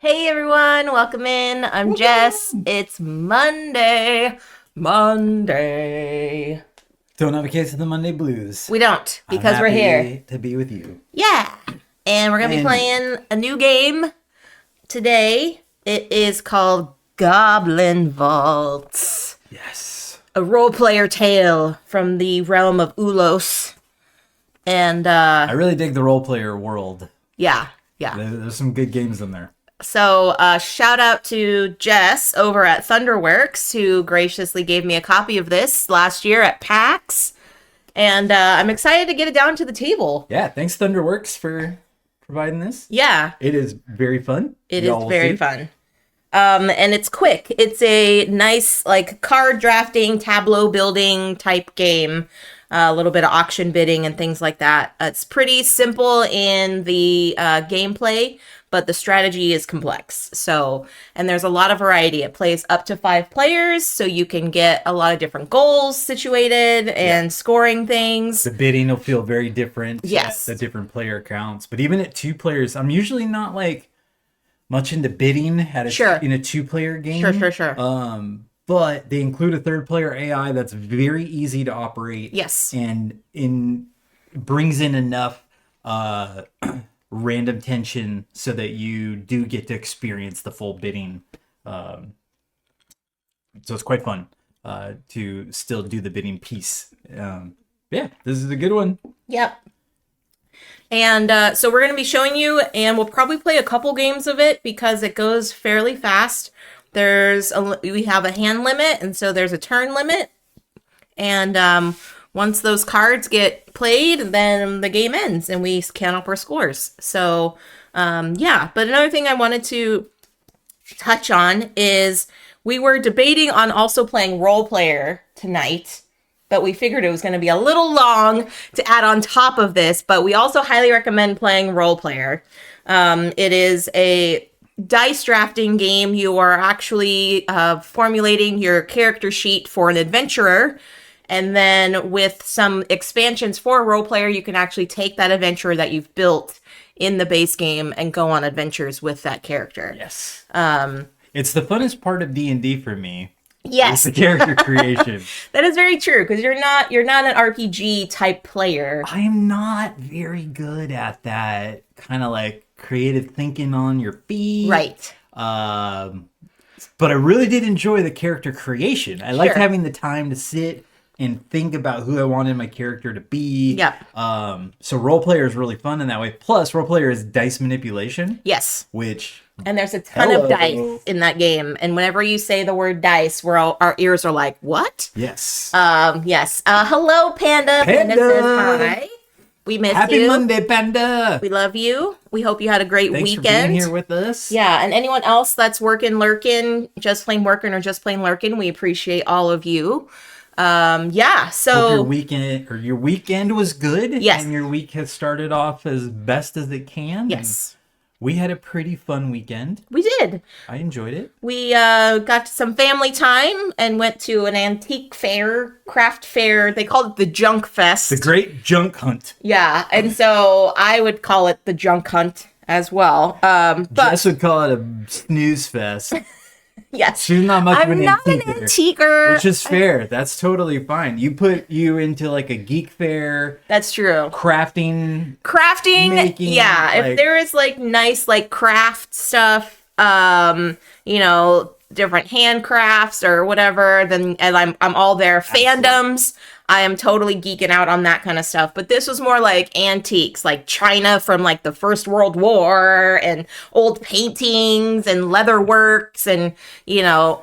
Hey everyone, welcome in. I'm Jess. It's Monday. Monday. Don't have a case of the Monday blues. We don't I'm because we're here. happy to be with you. Yeah. And we're going to be And playing a new game today. It is called Goblin Vaults, yes, a role player tale from the realm of Ulos. And I really dig the role player world. yeah. There's some good games in there. So, shout out to Jess over at Thunderworks, who graciously gave me a copy of this last year at PAX. And I'm excited to get it down to the table. Yeah, thanks Thunderworks for providing this. Yeah, It is very fun. it Y'all is will very see. fun. And it's quick. It's a nice, like, card drafting, tableau building type game. A little bit of auction bidding and things like that. It's pretty simple in the gameplay, but the strategy is complex. So, and there's a lot of variety. It plays up to 5 players, so you can get a lot of different goals situated and scoring things. The bidding will feel very different. Yes. At the different player counts. But even at 2 players, I'm usually not like much into bidding at in a 2-player game. Sure. But they include a 3rd player AI that's very easy to operate. Yes. And brings in enough random tension so that you do get to experience the full bidding. So it's quite fun to still do the bidding piece. Yeah, this is a good one. Yep. And so we're going to be showing you, and we'll probably play a couple games of it because it goes fairly fast. We have a hand limit, and so there's a turn limit. And once those cards get played, then the game ends, and we count up our scores. So, yeah. But another thing I wanted to touch on is we were debating on also playing role player tonight, but we figured it was going to be a little long to add on top of this. But we also highly recommend playing role player. It is a dice drafting game. You are actually formulating your character sheet for an adventurer. And then with some expansions for a role player, you can actually take that adventurer that you've built in the base game and go on adventures with that character. Yes. It's the funnest part of D&D for me. Yes. It's the character creation. That is very true, because you're not an RPG type player. I'm not very good at that kind of like creative thinking on your feet. Right. But I really did enjoy the character creation. I liked having the time to sit and think about who I wanted my character to be. Yep. So role player is really fun in that way. Plus, role player is dice manipulation. Yes. Which... And there's a ton of dice in that game. And whenever you say the word dice, our ears are like, what? Yes. Yes. Hello, Panda. Panda says hi. We miss you. Happy Monday, Panda. We love you. We hope you had a great Thanks weekend. for being here with us. Yeah, and anyone else that's lurking, just plain working or just plain lurking, we appreciate all of you. Yeah, so hope your weekend was good. Yes. And your week has started off as best as it can. Yes. We had a pretty fun weekend. We did. I enjoyed it. We got some family time and went to an antique fair, craft fair. They called it the Junk Fest. The Great Junk Hunt. Yeah, and so I would call it the Junk Hunt as well. But Jess would call it a snooze fest. yes, She's not much of an I'm not an antiquer. Which is fair. That's totally fine. You put you into like a geek fair. That's true. Crafting, Making, yeah. If there is like nice like craft stuff, different handcrafts or whatever, then and I'm all there. Absolutely. Fandoms, I am totally geeking out on that kind of stuff. But this was more like antiques, like China from like the First World War and old paintings and leatherworks and,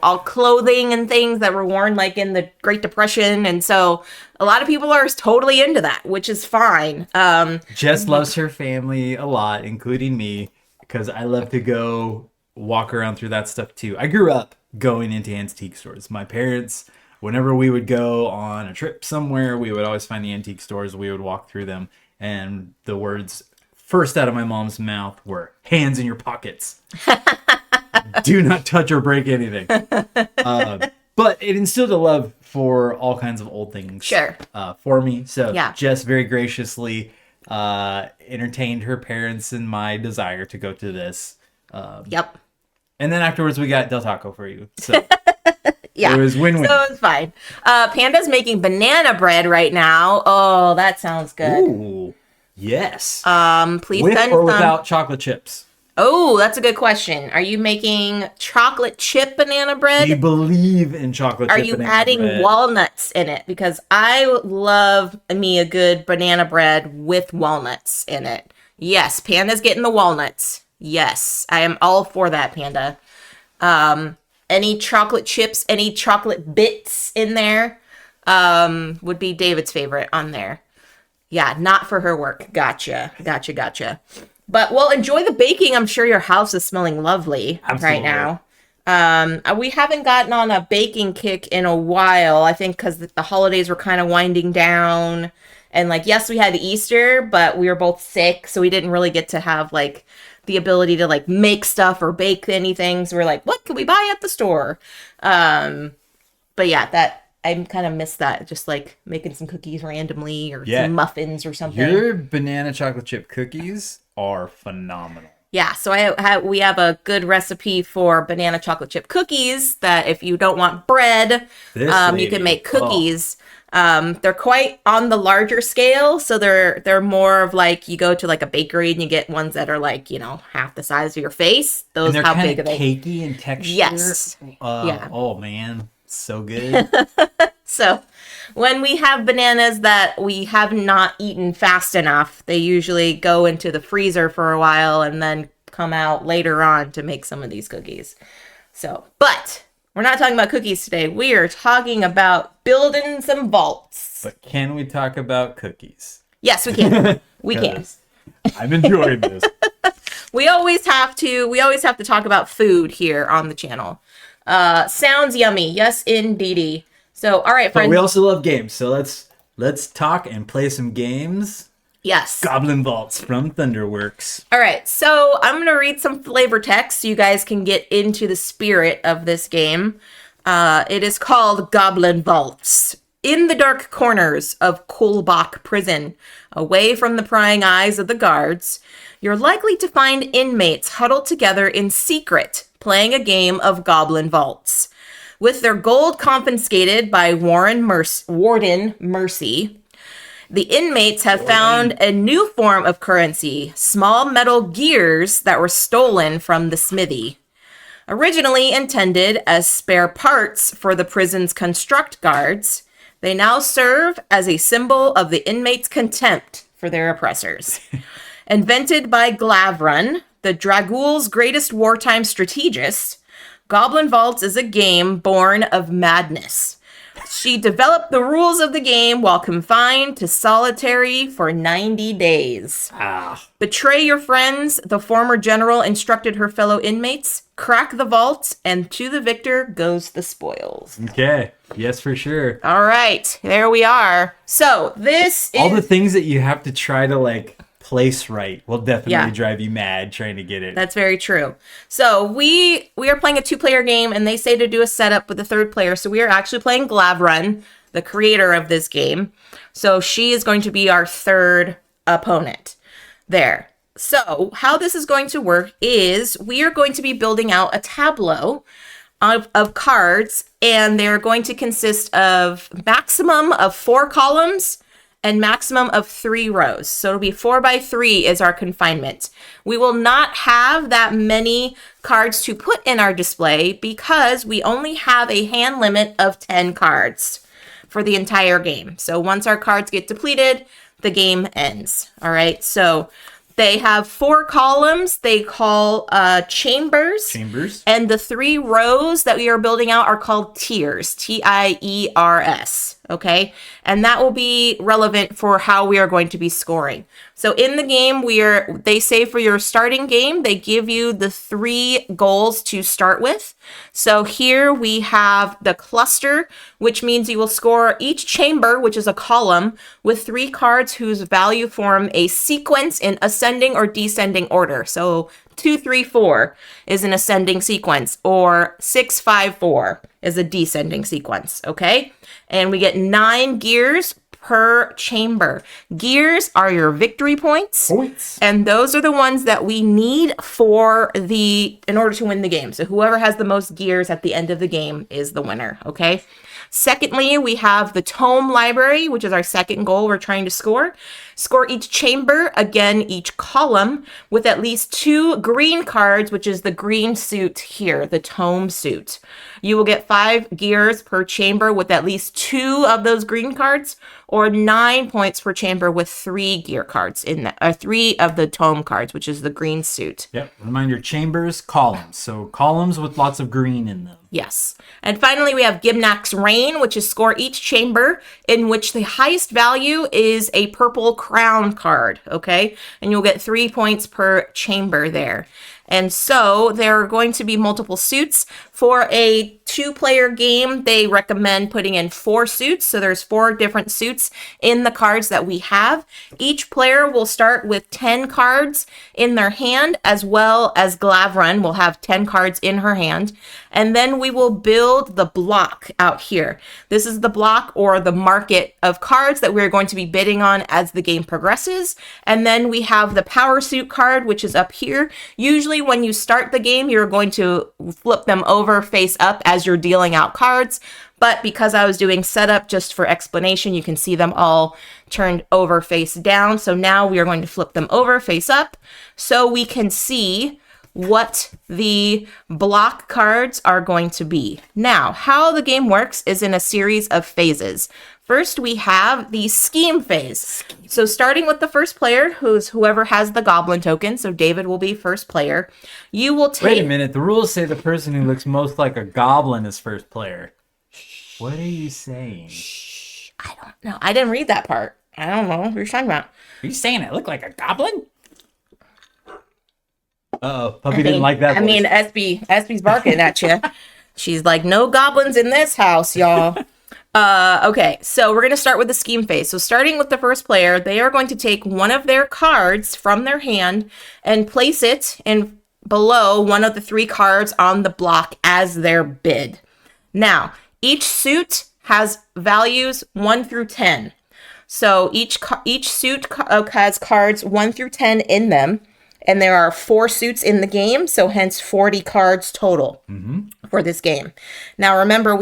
all clothing and things that were worn like in the Great Depression. And so a lot of people are totally into that, which is fine. Jess loves her family a lot, including me, because I love to go walk around through that stuff too. I grew up going into antique stores. My parents, whenever we would go on a trip somewhere, we would always find the antique stores. We would walk through them, and the words first out of my mom's mouth were "hands in your pockets." Do not touch or break anything. But it instilled a love for all kinds of old things. For me. So yeah. Jess very graciously entertained her parents and my desire to go to this. Yep. And then afterwards, we got Del Taco for you. So Yeah. it was win-win. So it's fine. Panda's making banana bread right now. Oh, that sounds good. Ooh, yes. Please With send or some. without chocolate chips? Oh, that's a good question. Are you making chocolate chip banana Do bread? you believe in chocolate Are chip you banana adding bread? walnuts in it? Because I love me a good banana bread with walnuts in it. Yes, Panda's getting the walnuts. Yes, I am all for that, Panda. Any chocolate chips, any chocolate bits in there would be David's favorite on there. Yeah, not for her work. Gotcha. But well, enjoy the baking. I'm sure your house is smelling lovely right Absolutely. now. We haven't gotten on a baking kick in a while. I think because the holidays were kind of winding down. And like, yes, we had Easter, but we were both sick. So we didn't really get to have like the ability to like make stuff or bake anything. So we're like, what can we buy at the store? But yeah, that I kind of miss that. Just like making some cookies randomly or Yeah. some muffins or something. Your banana chocolate chip cookies are phenomenal. Yeah, so we have a good recipe for banana chocolate chip cookies that if you don't want bread, This you lady. can make cookies. They're quite on the larger scale, so they're more of like you go to like a bakery and you get ones that are like, you know, half the size of your face. Those And they're how kind big of are they? cakey in texture. Yes. Yeah. Oh man, so good. So when we have bananas that we have not eaten fast enough, they usually go into the freezer for a while and then come out later on to make some of these cookies. So, but we're not talking about cookies today. We are talking about building some vaults. But can we talk about cookies? Yes, we can. We can. 'Cause I'm enjoying this. We always have to talk about food here on the channel. Sounds yummy. Yes, indeedy. So, all right, But friends. we also love games, so let's talk and play some games. Yes. Goblin Vaults from Thunderworks. All right, so I'm going to read some flavor text so you guys can get into the spirit of this game. It is called Goblin Vaults. In the dark corners of Kulbach Prison, away from the prying eyes of the guards, you're likely to find inmates huddled together in secret, playing a game of Goblin Vaults. With their gold confiscated by Warden Mercy, the inmates have found a new form of currency, small metal gears that were stolen from the smithy. Originally intended as spare parts for the prison's construct guards, they now serve as a symbol of the inmates' contempt for their oppressors. Invented by Glavrun, the Dragool's greatest wartime strategist, Goblin Vaults is a game born of madness. She developed the rules of the game while confined to solitary for 90 days. Betray your friends, the former general instructed her fellow inmates. Crack the vault, and to the victor goes the spoils. Okay. Yes, for sure. All right, there we are. So this is All the things that you have to try to like place right will definitely Yeah. drive you mad trying to get it. That's very true. So we are playing a 2-player game, and they say to do a setup with a 3rd player. So we are actually playing Glavrun, the creator of this game. So she is going to be our 3rd opponent there. So how this is going to work is we are going to be building out a tableau of cards, and they're going to consist of maximum of 4 columns and maximum of 3 rows. So it'll be 4 by 3 is our confinement. We will not have that many cards to put in our display because we only have a hand limit of 10 cards for the entire game. So once our cards get depleted, the game ends. All right. So they have 4 columns they call chambers. And the 3 rows that we are building out are called tiers. Tiers. Okay. And that will be relevant for how we are going to be scoring. So in the game, they say for your starting game, they give you the 3 goals to start with. So here we have the cluster, which means you will score each chamber, which is a column, with 3 cards whose value form a sequence in ascending or descending order. So 2, 3, 4 is an ascending sequence, or 6, 5, 4 is a descending sequence. Okay. And we get 9 gears per chamber. Gears are your victory points. And those are the ones that we need in order to win the game. So whoever has the most gears at the end of the game is the winner, okay? Secondly, we have the tome library, which is our second goal we're trying to score. Score each chamber, again, each column, with at least 2 green cards, which is the green suit here, the tome suit. You will get 5 gears per chamber with at least 2 of those green cards, or 9 points per chamber with 3 gear cards in that, or 3 of the tome cards, which is the green suit. Yep. Reminder, chambers, columns. So columns with lots of green in them. Yes. And finally, we have Gimnak's Reign, which is score each chamber in which the highest value is a purple crown card, okay? And you'll get 3 points per chamber there. And so there are going to be multiple suits. For a 2-player game, they recommend putting in 4 suits. So there's 4 different suits in the cards that we have. Each player will start with 10 cards in their hand, as well as Glavron will have 10 cards in her hand. And then we will build the block out here. This is the block or the market of cards that we're going to be bidding on as the game progresses. And then we have the power suit card, which is up here. Usually when you start the game, you're going to flip them over face up as you're dealing out cards. But because I was doing setup just for explanation, you can see them all turned over face down. So now we are going to flip them over face up so we can see what the block cards are going to be. Now, how the game works is in a series of phases. First, we have the scheme phase. So starting with the first player, who's whoever has the goblin token, so David will be first player. You will take... Wait a minute, the rules say the person who looks most like a goblin is first player. What are you saying? Shh, I don't know. I didn't read that part. I don't know what you're talking about. Are you saying I look like a goblin? Uh-oh, Puppy didn't like that voice. I mean, SB's barking at you. She's like, no goblins in this house, y'all. Okay, so we're going to start with the scheme phase. So starting with the first player, they are going to take one of their cards from their hand and place it in below one of the 3 cards on the block as their bid. Now, each suit has values 1 through 10. So each suit has cards 1 through 10 in them. And there are 4 suits in the game, so hence 40 cards total for this game. Now remember,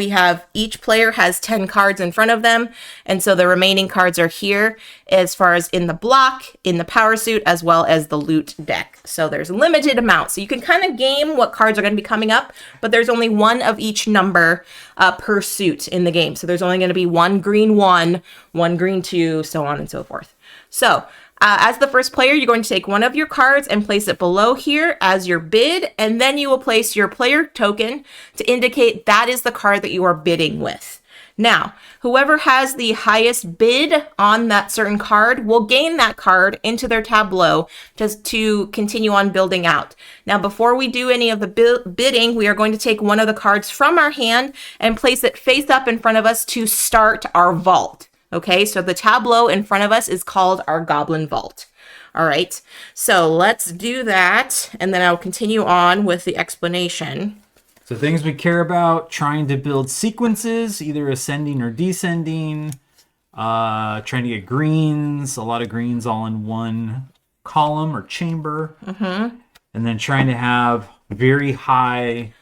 each player has 10 cards in front of them, and so the remaining cards are here as far as in the block, in the power suit, as well as the loot deck. So there's a limited amount. So you can kind of game what cards are going to be coming up, but there's only 1 of each number per suit in the game. So there's only going to be 1 green 1, 1 green 2, so on and so forth. So as the first player, you're going to take one of your cards and place it below here as your bid, and then you will place your player token to indicate that is the card that you are bidding with. Now, whoever has the highest bid on that certain card will gain that card into their tableau just to continue on building out. Now, before we do any of the bidding, we are going to take one of the cards from our hand and place it face up in front of us to start our vault. Okay, so the tableau in front of us is called our Goblin Vault. All right, so let's do that, and then I'll continue on with the explanation. So things we care about, trying to build sequences, either ascending or descending, trying to get greens, a lot of greens all in one column or chamber, and then trying to have very high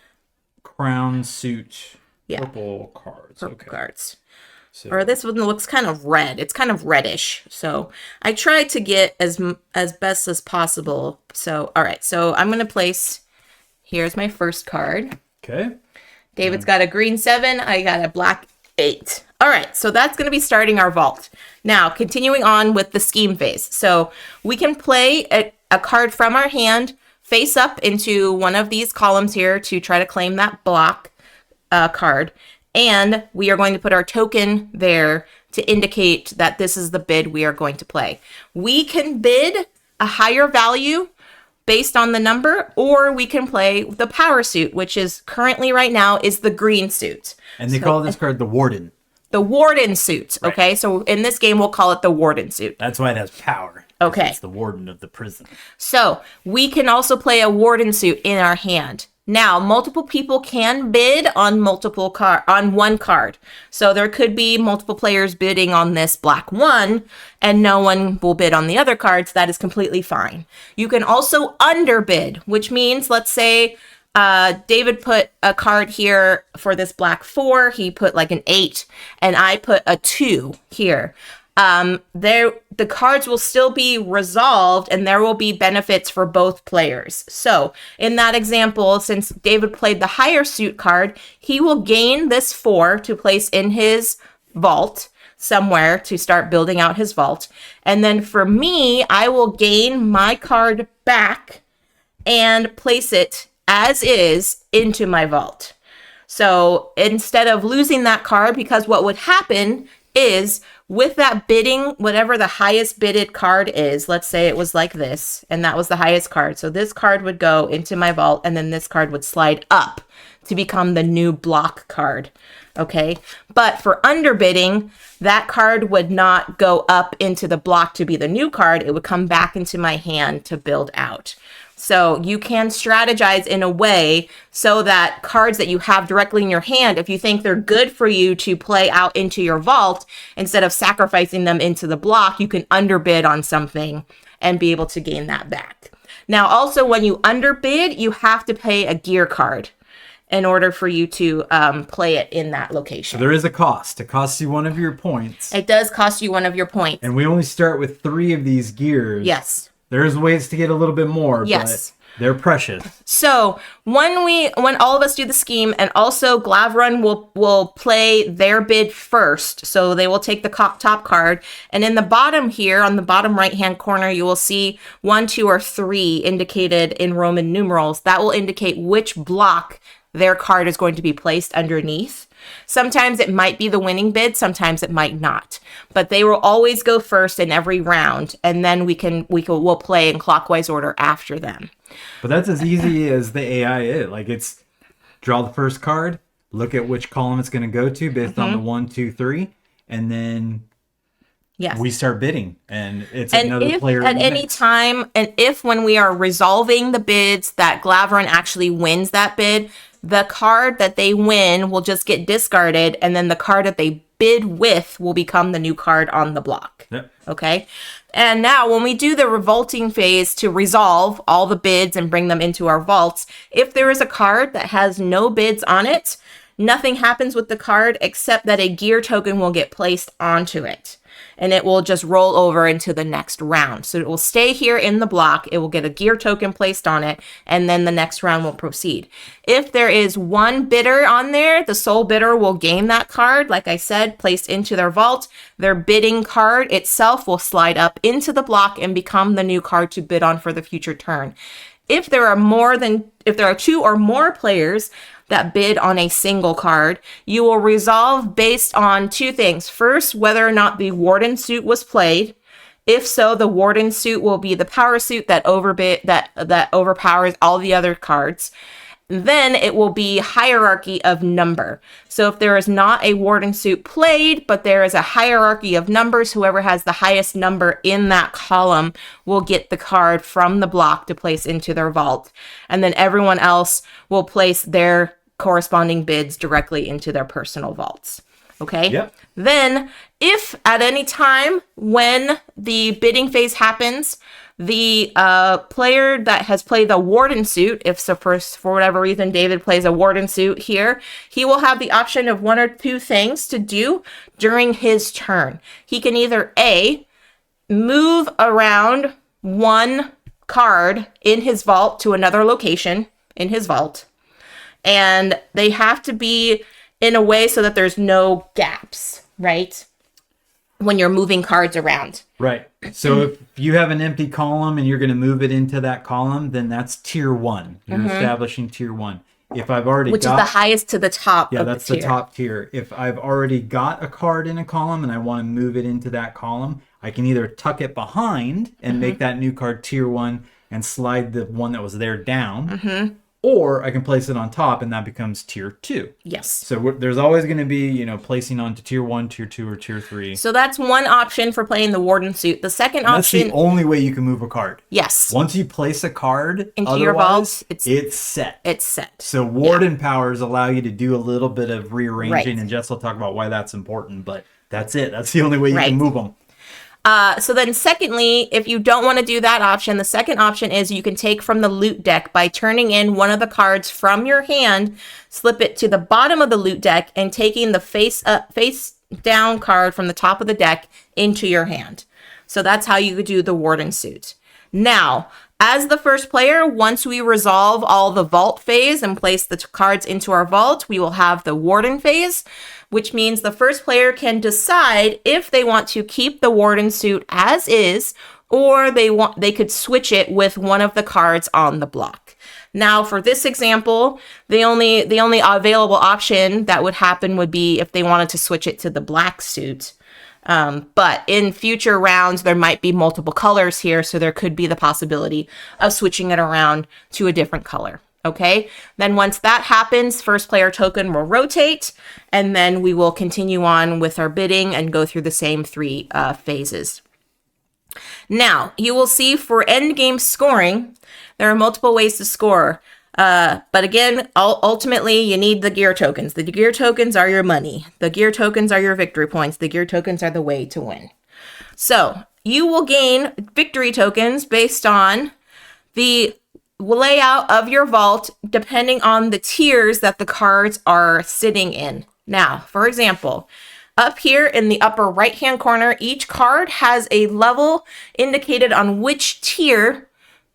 crown suit purple cards. Purple cards. So. Or this one looks kind of red. It's kind of reddish. So I tried to get as best as possible. So, all right. So I'm going to place, here's my first card. Okay. David's got a green 7. I got a black 8. All right. So that's going to be starting our vault. Now, continuing on with the scheme phase. So we can play a card from our hand face up into one of these columns here to try to claim that block card. And we are going to put our token there to indicate that this is the bid we are going to play. We can bid a higher value based on the number, or we can play the power suit, which is currently right now is the green suit. And they call this card the Warden. The Warden suit, okay? Right. So in this game, we'll call it the Warden suit. That's why it has power. Okay. It's the warden of the prison. So we can also play a Warden suit in our hand. Now, multiple people can bid on on one card. So there could be multiple players bidding on this black 1 and no one will bid on the other cards. That is completely fine. You can also underbid, which means, let's say David put a card here for this black 4. He put like an 8 and I put a 2 here. The cards will still be resolved and there will be benefits for both players. So in that example, since David played the higher suit card, he will gain this 4 to place in his vault somewhere to start building out his vault. And then for me, I will gain my card back and place it as is into my vault. So instead of losing that card, because what would happen is with that bidding, whatever the highest bidded card is, let's say it was like this, and that was the highest card. So this card would go into my vault, and then this card would slide up to become the new block card. Okay. But for underbidding, that card would not go up into the block to be the new card. It would come back into my hand to build out. So you can strategize in a way so that cards that you have directly in your hand, if you think they're good for you to play out into your vault, instead of sacrificing them into the block, you can underbid on something and be able to gain that back. Now, also when you underbid, you have to pay a gear card in order for you to play it in that location. So there is a cost. It costs you one of your points. It does cost you one of your points. And we only start with 3 of these gears. Yes. There's ways to get a little bit more, yes. But they're precious. So when all of us do the scheme, and also Glavron will play their bid first, so they will take the top card, and in the bottom here, on the bottom right hand corner, you will see 1, 2, or 3 indicated in Roman numerals. That will indicate which block their card is going to be placed underneath. Sometimes it might be the winning bid, sometimes it might not. But they will always go first in every round, and then we'll play in clockwise order after them. But that's as easy as the AI is. Like, it's draw the first card, look at which column it's going to go to based on the 1, 2, 3, and then yes, we start bidding, and it's another player at any time, and if when we are resolving the bids that Glavron actually wins that bid, the card that they win will just get discarded, and then the card that they bid with will become the new card on the block. Yep. Okay? And now when we do the revolting phase to resolve all the bids and bring them into our vaults, if there is a card that has no bids on it, nothing happens with the card except that a gear token will get placed onto it. And it will just roll over into the next round. So it will stay here in the block. It will get a gear token placed on it, and then the next round will proceed. If there is one bidder on there, the sole bidder will gain that card, like I said, placed into their vault. Their bidding card itself will slide up into the block and become the new card to bid on for the future turn. If there are 2 or more players that bid on a single card, you will resolve based on 2 things. First, whether or not the warden suit was played. If so, the warden suit will be the power suit that overpowers all the other cards. Then it will be hierarchy of number. So if there is not a warden suit played, but there is a hierarchy of numbers, whoever has the highest number in that column will get the card from the block to place into their vault. And then everyone else will place their corresponding bids directly into their personal vaults. Okay? Yep. Then if at any time when the bidding phase happens, the player that has played the warden suit, if so for whatever reason David plays a warden suit here, he will have the option of 1 or 2 things to do during his turn. He can either A, move around 1 card in his vault to another location in his vault, and they have to be in a way so that there's no gaps, right? When you're moving cards around. Right. So if you have an empty column and you're going to move it into that column, then that's tier 1. You're establishing tier 1. If I've already Which is the highest to the top. Yeah, that's the top tier. If I've already got a card in a column and I want to move it into that column, I can either tuck it behind and make that new card tier 1 and slide the one that was there down. or I can place it on top, and that becomes tier 2. Yes. So there's always going to be, placing onto tier 1, tier 2, or tier 3. So that's one option for playing the Warden suit. The second And that's option... the only way you can move a card. Yes. Once you place a card, into your vault, it's set. It's set. So Warden powers allow you to do a little bit of rearranging, Right. and Jess will talk about why that's important, but that's it. That's the only way you Right. can move them. So then secondly, if you don't want to do that option, the second option is you can take from the loot deck by turning in one of the cards from your hand, slip it to the bottom of the loot deck, and taking the face down card from the top of the deck into your hand. So that's how you could do the Warden suit. Now, as the first player, once we resolve all the vault phase and place the cards into our vault, we will have the Warden phase, which means the first player can decide if they want to keep the Warden suit as is, or they could switch it with one of the cards on the block. Now, for this example, the only available option that would happen would be if they wanted to switch it to the black suit. But in future rounds, there might be multiple colors here, so there could be the possibility of switching it around to a different color. Okay, then once that happens, first player token will rotate, and then we will continue on with our bidding and go through the same 3 phases. Now, you will see for end game scoring, there are multiple ways to score. But again, ultimately, you need the gear tokens. The gear tokens are your money. The gear tokens are your victory points. The gear tokens are the way to win. So you will gain victory tokens based on the layout of your vault, depending on the tiers that the cards are sitting in. Now, for example, up here in the upper right-hand corner, each card has a level indicated on which tier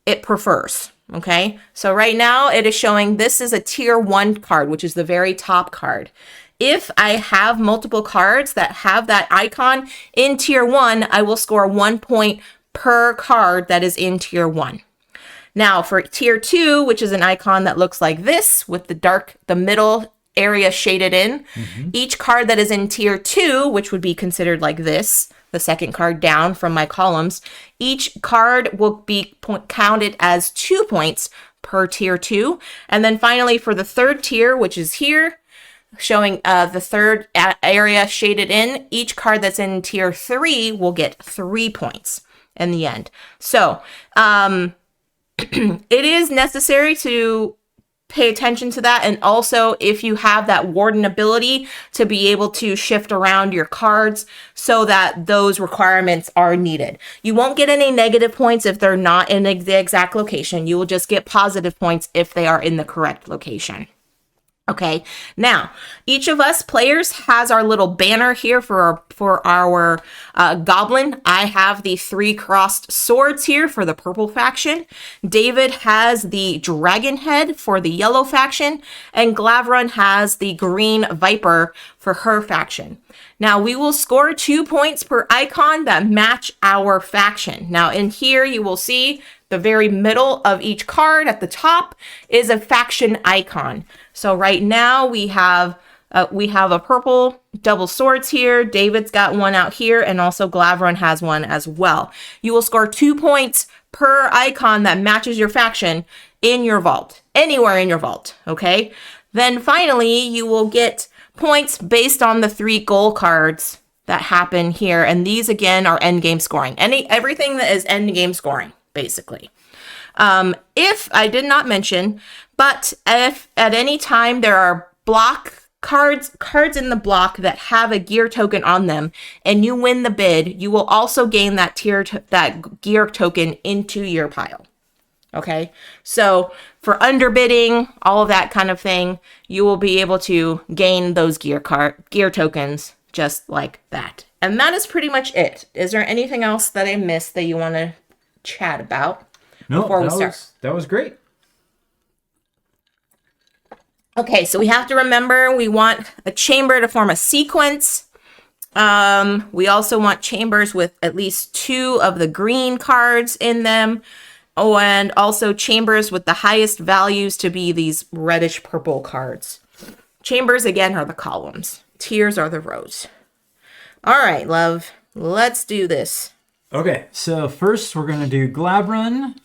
it prefers. Okay, so right now it is showing this is a tier 1 card, which is the very top card. If I have multiple cards that have that icon in tier 1, I will score 1 point per card that is in tier 1. Now for tier 2, which is an icon that looks like this with the middle area shaded in, each card that is in tier 2, which would be considered like this, the second card down from my columns, each card will be counted as 2 points per tier 2. And then finally for the third tier, which is here, showing the third area shaded in, each card that's in tier 3 will get 3 points in the end. So it is necessary to pay attention to that, and also if you have that Warden ability to be able to shift around your cards so that those requirements are needed. You won't get any negative points if they're not in the exact location. You will just get positive points if they are in the correct location. Okay, now each of us players has our little banner here for our goblin. I have the 3 crossed swords here for the purple faction. David has the dragon head for the yellow faction, and Glavron has the green viper for her faction. Now we will score 2 points per icon that match our faction. Now in here you will see the very middle of each card at the top is a faction icon. So right now we have a purple double swords here. David's got one out here, and also Glavron has one as well. You will score 2 points per icon that matches your faction in your vault, anywhere in your vault. Okay. Then finally, you will get points based on the 3 goal cards that happen here, and these again are end game scoring. Everything that is end game scoring, basically. If I did not mention, but if at any time there are block cards in the block that have a gear token on them, and you win the bid, you will also gain that gear token into your pile. Okay, so for underbidding, all of that kind of thing, you will be able to gain those gear tokens just like that. And that is pretty much it. Is there anything else that I missed that you want to chat about before we start? That was great. Okay, so we have to remember we want a chamber to form a sequence. We also want chambers with at least 2 of the green cards in them. Oh, and also chambers with the highest values to be these reddish purple cards. Chambers, again, are the columns. Tiers are the rows. All right, love. Let's do this. Okay, so first we're going to do Glavron.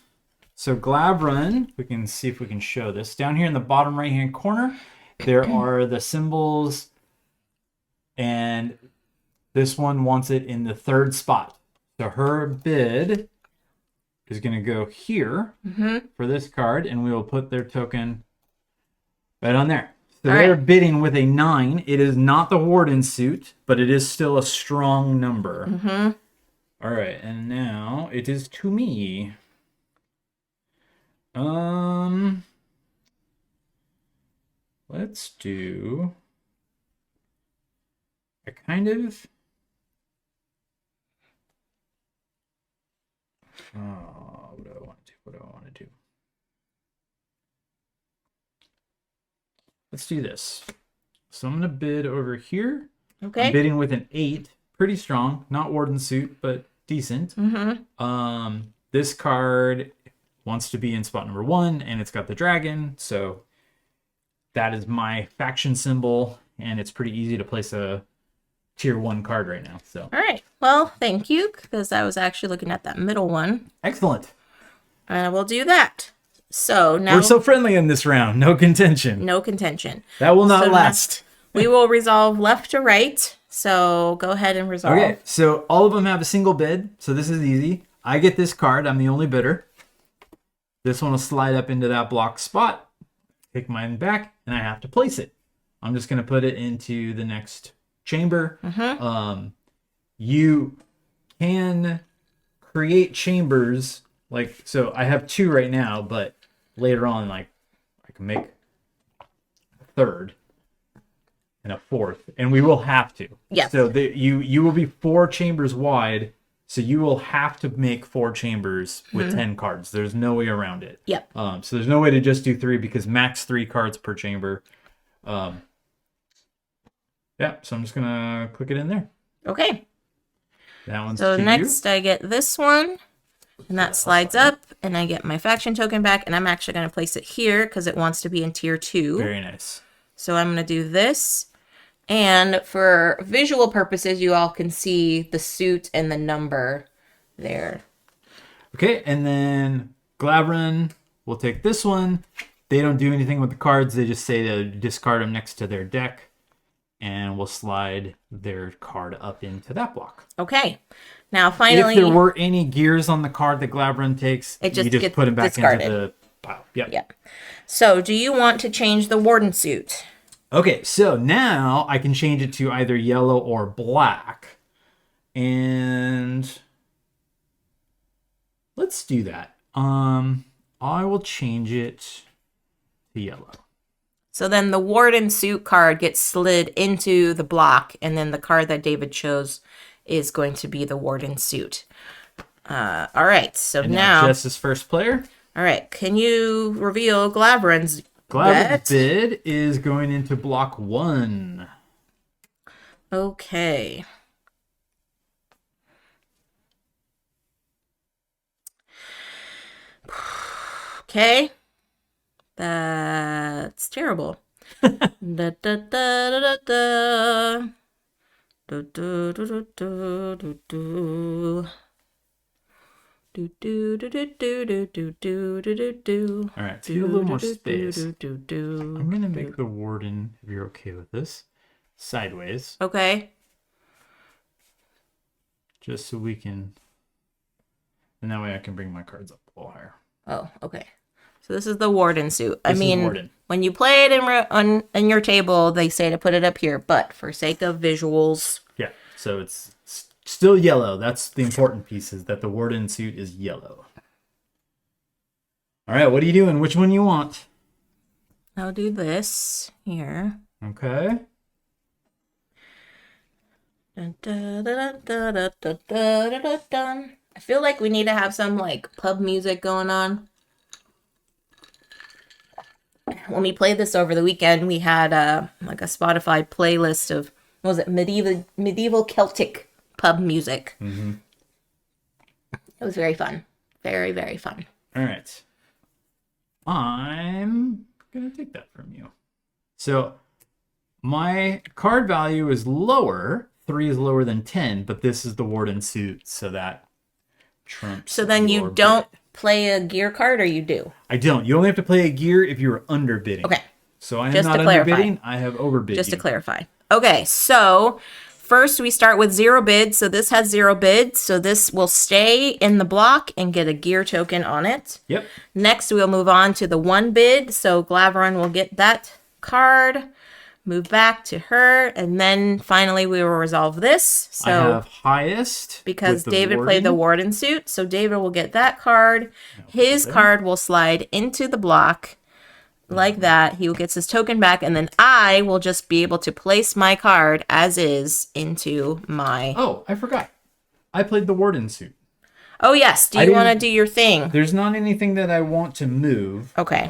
So Glavron, we can see if we can show this. Down here in the bottom right-hand corner, there are the symbols, and this one wants it in the 3rd spot. So her bid is going to go here for this card, and we will put their token right on there. So they're bidding with a 9. It is not the Warden suit, but it is still a strong number. All right, and now it is to me. Let's do. I kind of. What do I want to do? What do I want to do? Let's do this. So I'm going to bid over here. Okay. I'm bidding with an 8. Pretty strong. Not Warden suit, but decent. This card wants to be in spot number 1, and it's got the dragon. So that is my faction symbol, and it's pretty easy to place a tier 1 card right now. So. All right. Well, thank you, because I was actually looking at that middle one. Excellent. We'll do that. So now we're so friendly in this round. No contention. No contention. That will not last. We will resolve left to right. So go ahead and resolve. Okay. So all of them have a single bid. So this is easy. I get this card. I'm the only bidder. This one will slide up into that block spot. Take mine back, and I have to place it. I'm just going to put it into the next chamber. You can create chambers. Like, so I have 2 right now, but later on, like, I can make a 3rd and a 4th, and we will have to. Yes. So you will be 4 chambers wide, so you will have to make 4 chambers with 10 cards. There's no way around it. Yep. So there's no way to just do 3 because max 3 cards per chamber. Yeah, so I'm just gonna click it in there. Okay. That one's so to next you. I get this one. And that slides up, and I get my faction token back, and I'm actually going to place it here because it wants to be in tier 2. Very nice. So I'm going to do this. And for visual purposes, you all can see the suit and the number there. Okay, and then Glavron will take this one. They don't do anything with the cards. They just say to discard them next to their deck. And we'll slide their card up into that block. Okay. Now, finally, if there were any gears on the card that Glavron takes, you just put them back discarded. into the pile. Yep. Yeah. So, do you want to change the Warden suit? Okay, so now I can change it to either yellow or black. And let's do that. I will change it to yellow. So then the Warden suit card gets slid into the block, and then the card that David chose is going to be the Warden suit. All right, so and now Jess is first player. All right, can you reveal Glavron's Glavron's bid is going into block 1. Okay. Okay. That's terrible. da, da, da, da, da, da. Do, do, do, do, do, do, do. Do, do, do, do, do, do, do, do, do, do. All right, to get a little more space, do, do, do, I'm going to make the Warden, if you're okay with this, sideways. Okay. Just so we can... And that way I can bring my cards up a little higher. Oh, okay. So this is the Warden suit. This is Warden. When you play it in your table, they say to put it up here, but for sake of visuals... Yeah, so it's still yellow. That's the important piece, is that the Warden suit is yellow. All right, what are you doing? Which one you want? I'll do this here. Okay. Dun, dun, dun, dun, dun, dun, dun, dun, dun. I feel like we need to have some like pub music going on. When we played this over the weekend, we had like a Spotify playlist of, what was it, medieval Celtic pub music. Mm-hmm. It was very fun. Very, very fun. All right. I'm going to take that from you. So my card value is lower. 3 is lower than 10, but this is the Warden suit, so that trumps. So then you your don't bid. play a gear card, or you do? I don't. You only have to play a gear if you're underbidding. Okay. So I am Just not to clarify. underbidding. I have overbid Just you. to clarify. Okay, so first we start with 0 bids. So this has 0 bids. So this will stay in the block and get a gear token on it. Yep. Next, we'll move on to the 1 bid. So Glavron will get that card, move back to her, and then finally we will resolve this. So I have highest because with the David played the warden suit, so David will get that card. His card will slide into the block like that. He gets his token back, and then I will just be able to place my card as is into my... Oh, I forgot. I played the warden suit. Oh, yes. Do you want to do your thing? There's not anything that I want to move. Okay.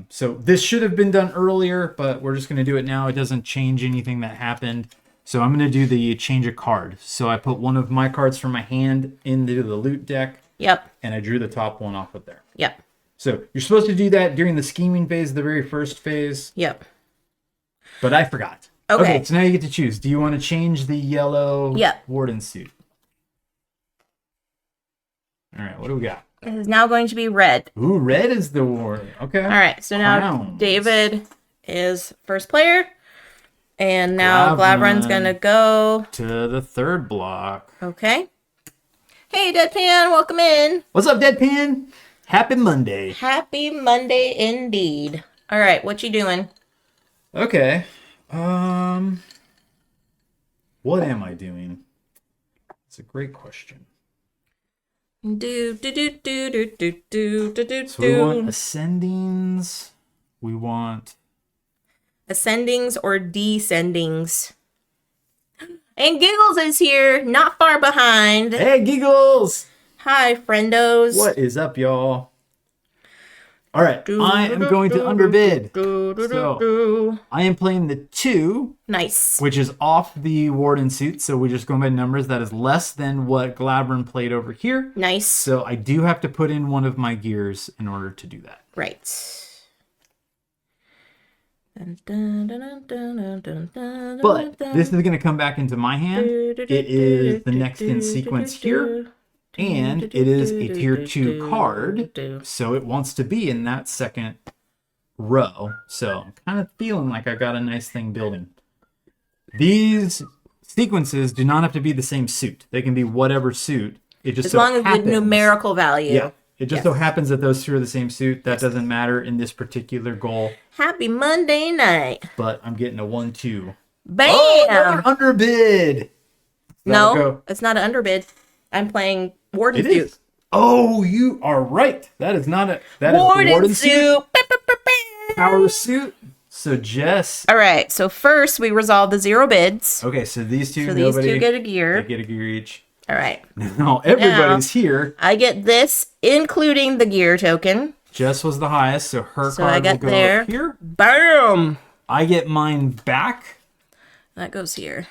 So this should have been done earlier, but we're just going to do it now. It doesn't change anything that happened. So I'm going to do the change a card. So I put one of my cards from my hand into the loot deck. Yep. And I drew the top one off of there. Yep. So you're supposed to do that during the scheming phase, the very first phase. Yep. But I forgot. Okay. So now you get to choose. Do you want to change the yellow warden suit? All right, what do we got? It is now going to be red. Ooh, red is the warden. Okay. All right, so now Clowns. David is first player. And now Glavron's going to go to the 3rd block. Okay. Hey, Deadpan, welcome in. What's up, Deadpan? Happy Monday. Happy Monday indeed. All right, what you doing? Okay. What am I doing? It's a great question. So we want ascendings. We want ascendings or descendings. And Giggles is here, not far behind. Hey, Giggles! Hi, friendos. What is up, y'all? All right, I am going to underbid. So I am playing the 2. Nice. Which is off the warden suit. So we're just going by numbers. That is less than what Glavron played over here. Nice. So I do have to put in one of my gears in order to do that. Right. But this is going to come back into my hand. It is the next in sequence here. And it is a tier 2 card. So it wants to be in that second row. So I'm kind of feeling like I got a nice thing building. These sequences do not have to be the same suit. They can be whatever suit. It just as long as the numerical value. Yeah. It just so happens that those 2 are the same suit. That doesn't matter in this particular goal. Happy Monday night. But I'm getting a 1-2. Bam! Oh, another underbid. No, it's not an underbid. I'm playing warden suit. Is. Oh, you are right. That is not a warden suit. Power suit. So Jess. All right. So first we resolve the 0 bids. Okay. So these 2. So these 2 get a gear. They get a gear each. All right. Now everybody's here. I get this, including the gear token. Jess was the highest, so her so card I got will go there. Up here. Bam! I get mine back. That goes here.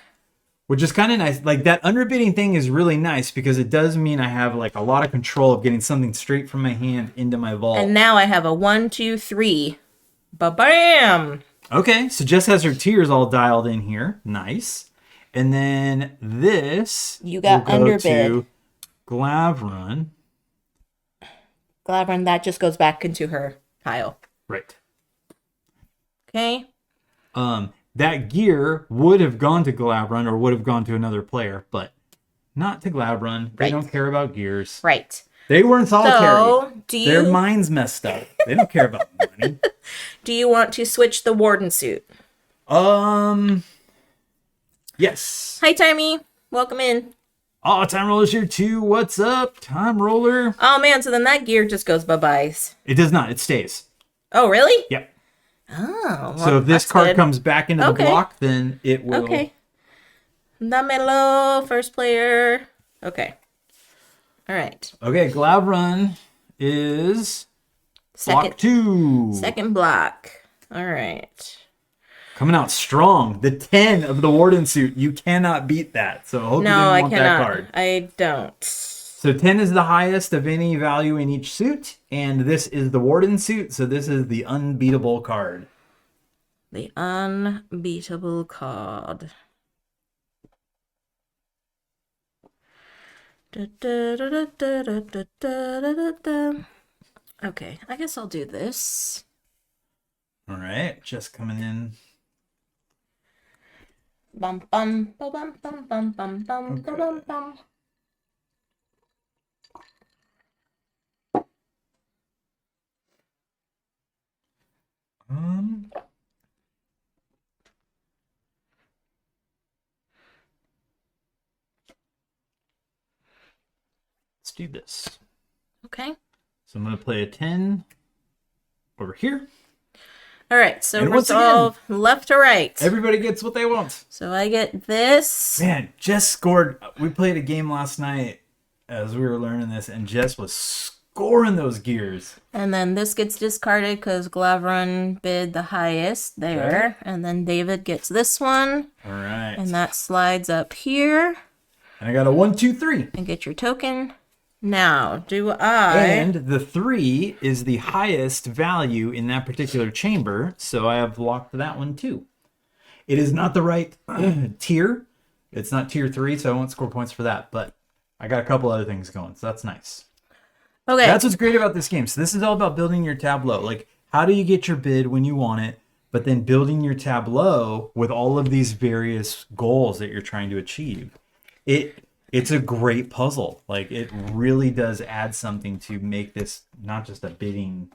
Which is kind of nice. Like, that underbidding thing is really nice because it does mean I have, like, a lot of control of getting something straight from my hand into my vault. And now I have a 1, 2, 3. Ba-bam! Okay, so Jess has her tiers all dialed in here. Nice. And then this you got will go underbid. To Glavron. Glavron, that just goes back into her pile. Right. Okay. That gear would have gone to Glavron or would have gone to another player, but not to Glavron. They don't care about gears. Right. They weren't solitary. So, their minds messed up. They don't care about money. Do you want to switch the warden suit? Yes. Hi, Timey. Welcome in. Oh, Time Roller's here too. What's up, Time Roller? Oh, man. So then that gear just goes bye-bye. It does not. It stays. Oh, really? Yep. Oh. Well, so if this card comes back into the block, then it will. Okay. Damelo, first player. Okay. All right. Okay, Glavron is block 2. Second block. All right. Coming out strong. The 10 of the Warden suit. You cannot beat that. So I hope you didn't want that card. I don't. So 10 is the highest of any value in each suit. And this is the Warden suit. So this is the unbeatable card. The unbeatable card. Okay, I guess I'll do this. All right, just coming in. Bum bum bum bum bum bum bum bum Okay. bum bum. Um, let's do this. Okay. So I'm gonna play a 10 over here. All right, so And once again, resolve left to right. Everybody gets what they want. So I get this. Man, Jess scored. We played a game last night as we were learning this, and Jess was scoring those gears. And then this gets discarded because Glavron bid the highest there. Okay. And then David gets this one. All right. And that slides up here. And I got a 1, 2, 3. And get your token. Now, do I... And the 3 is the highest value in that particular chamber, so I have locked that one too. It is not the right tier. It's not tier 3, so I won't score points for that, but I got a couple other things going, so that's nice. Okay. That's what's great about this game. So this is all about building your tableau. Like, how do you get your bid when you want it, but then building your tableau with all of these various goals that you're trying to achieve. It's a great puzzle. Like, it really does add something to make this not just a bidding.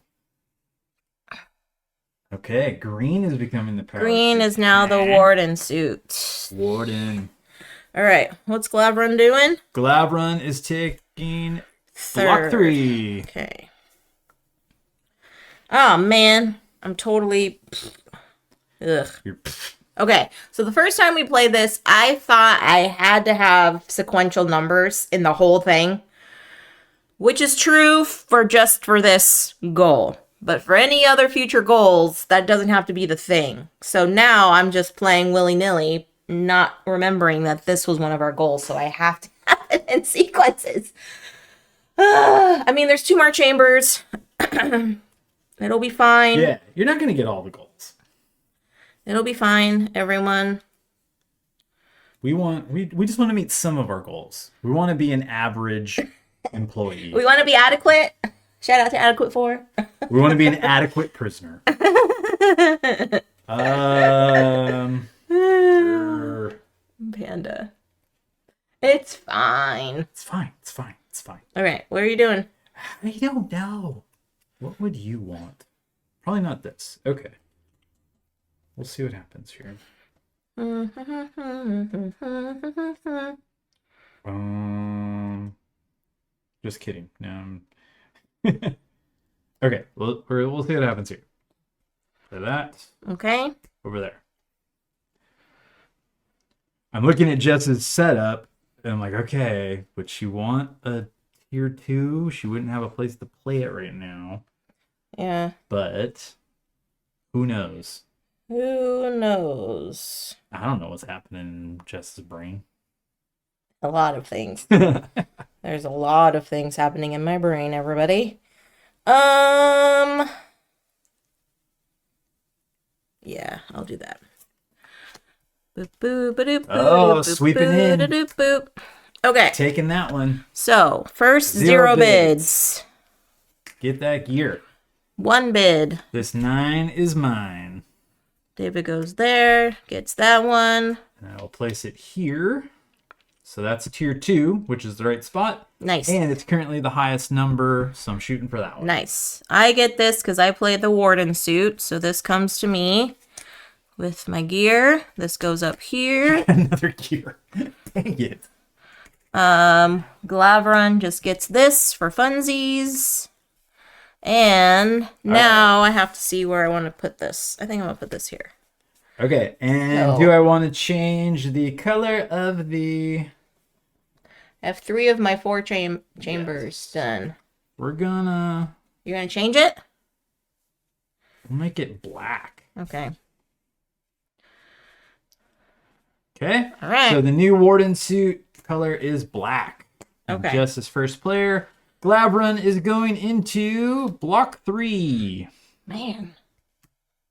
Okay, green is becoming the power. Green is now the warden suit. Warden. All right, what's Glavron doing? Glavron is taking Third. block 3. Okay. Oh, man. I'm totally... Ugh. Okay, so the first time we played this, I thought I had to have sequential numbers in the whole thing, which is true for this goal. But for any other future goals, that doesn't have to be the thing. So now I'm just playing willy-nilly, not remembering that this was one of our goals, so I have to have it in sequences. I mean, there's 2 more chambers. It'll be fine. Yeah, you're not going to get all the goals. It'll be fine, everyone. We just want to meet some of our goals. We want to be an average employee. We want to be adequate. Shout out to Adequate 4. We want to be an adequate prisoner. Panda. It's fine. It's fine. It's fine. It's fine. All right, what are you doing? I don't know. What would you want? Probably not this. Okay. We'll see what happens here. Just kidding. No. Okay, we'll see what happens here. For that. Okay. Over there. I'm looking at Jess's setup, and I'm like, okay, would she want a tier 2? She wouldn't have a place to play it right now. Yeah. But who knows? Who knows? I don't know what's happening in Jess's brain. A lot of things. There's a lot of things happening in my brain, everybody. Yeah, I'll do that. Boop, boop, ba-doop, Oh, boop, sweeping boop, in. da-doop, boop. Okay, Taking that one. so first Zero zero bids. Get that gear. 1 bid. This 9 is mine. David goes there, gets that one. And I'll place it here. So that's a tier 2, which is the right spot. Nice. And it's currently the highest number, so I'm shooting for that one. Nice. I get this because I played the warden suit, so this comes to me with my gear. This goes up here. Another gear. Dang it. Glavron just gets this for funsies. And now I have to see where I want to put this. I think I'm going to put this here. Okay, and do I want to change the color of the... I have 3 of my 4 chambers done. We're gonna... You're going to change it? We'll make it black. Okay. Okay. All right. So the new warden suit color is black. And Okay. just as first player, Glavron is going into block 3. Man.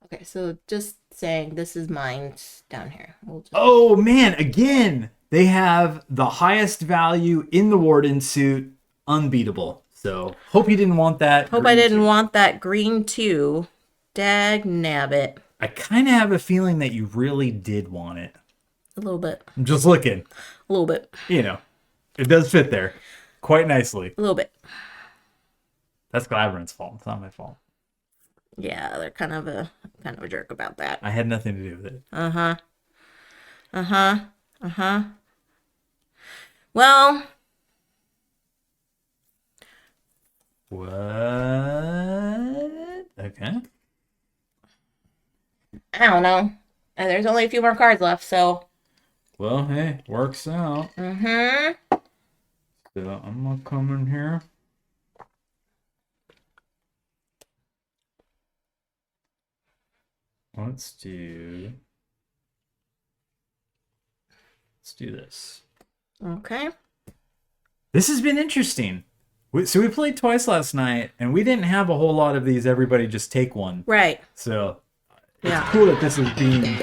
Okay, so just saying this is mine down here. We'll just... Oh man, again, they have the highest value in the warden suit, unbeatable. So, hope you didn't want that. Hope I didn't want that green too. Dag nabbit. I kind of have a feeling that you really did want it. A little bit. I'm just looking. A little bit. You know, it does fit there quite nicely. A little bit. That's Glaverin's fault. It's not my fault. Yeah, they're kind of a jerk about that. I had nothing to do with it. Uh-huh. Uh-huh. Uh-huh. Well. What? Okay. I don't know. And there's only a few more cards left, so. Well, hey, works out. Mm-hmm. So I'm gonna come in here. Let's do this. Okay. This has been interesting. So we played twice last night, and we didn't have a whole lot of these. Everybody just take one. Right. So it's Yeah. cool that this is being.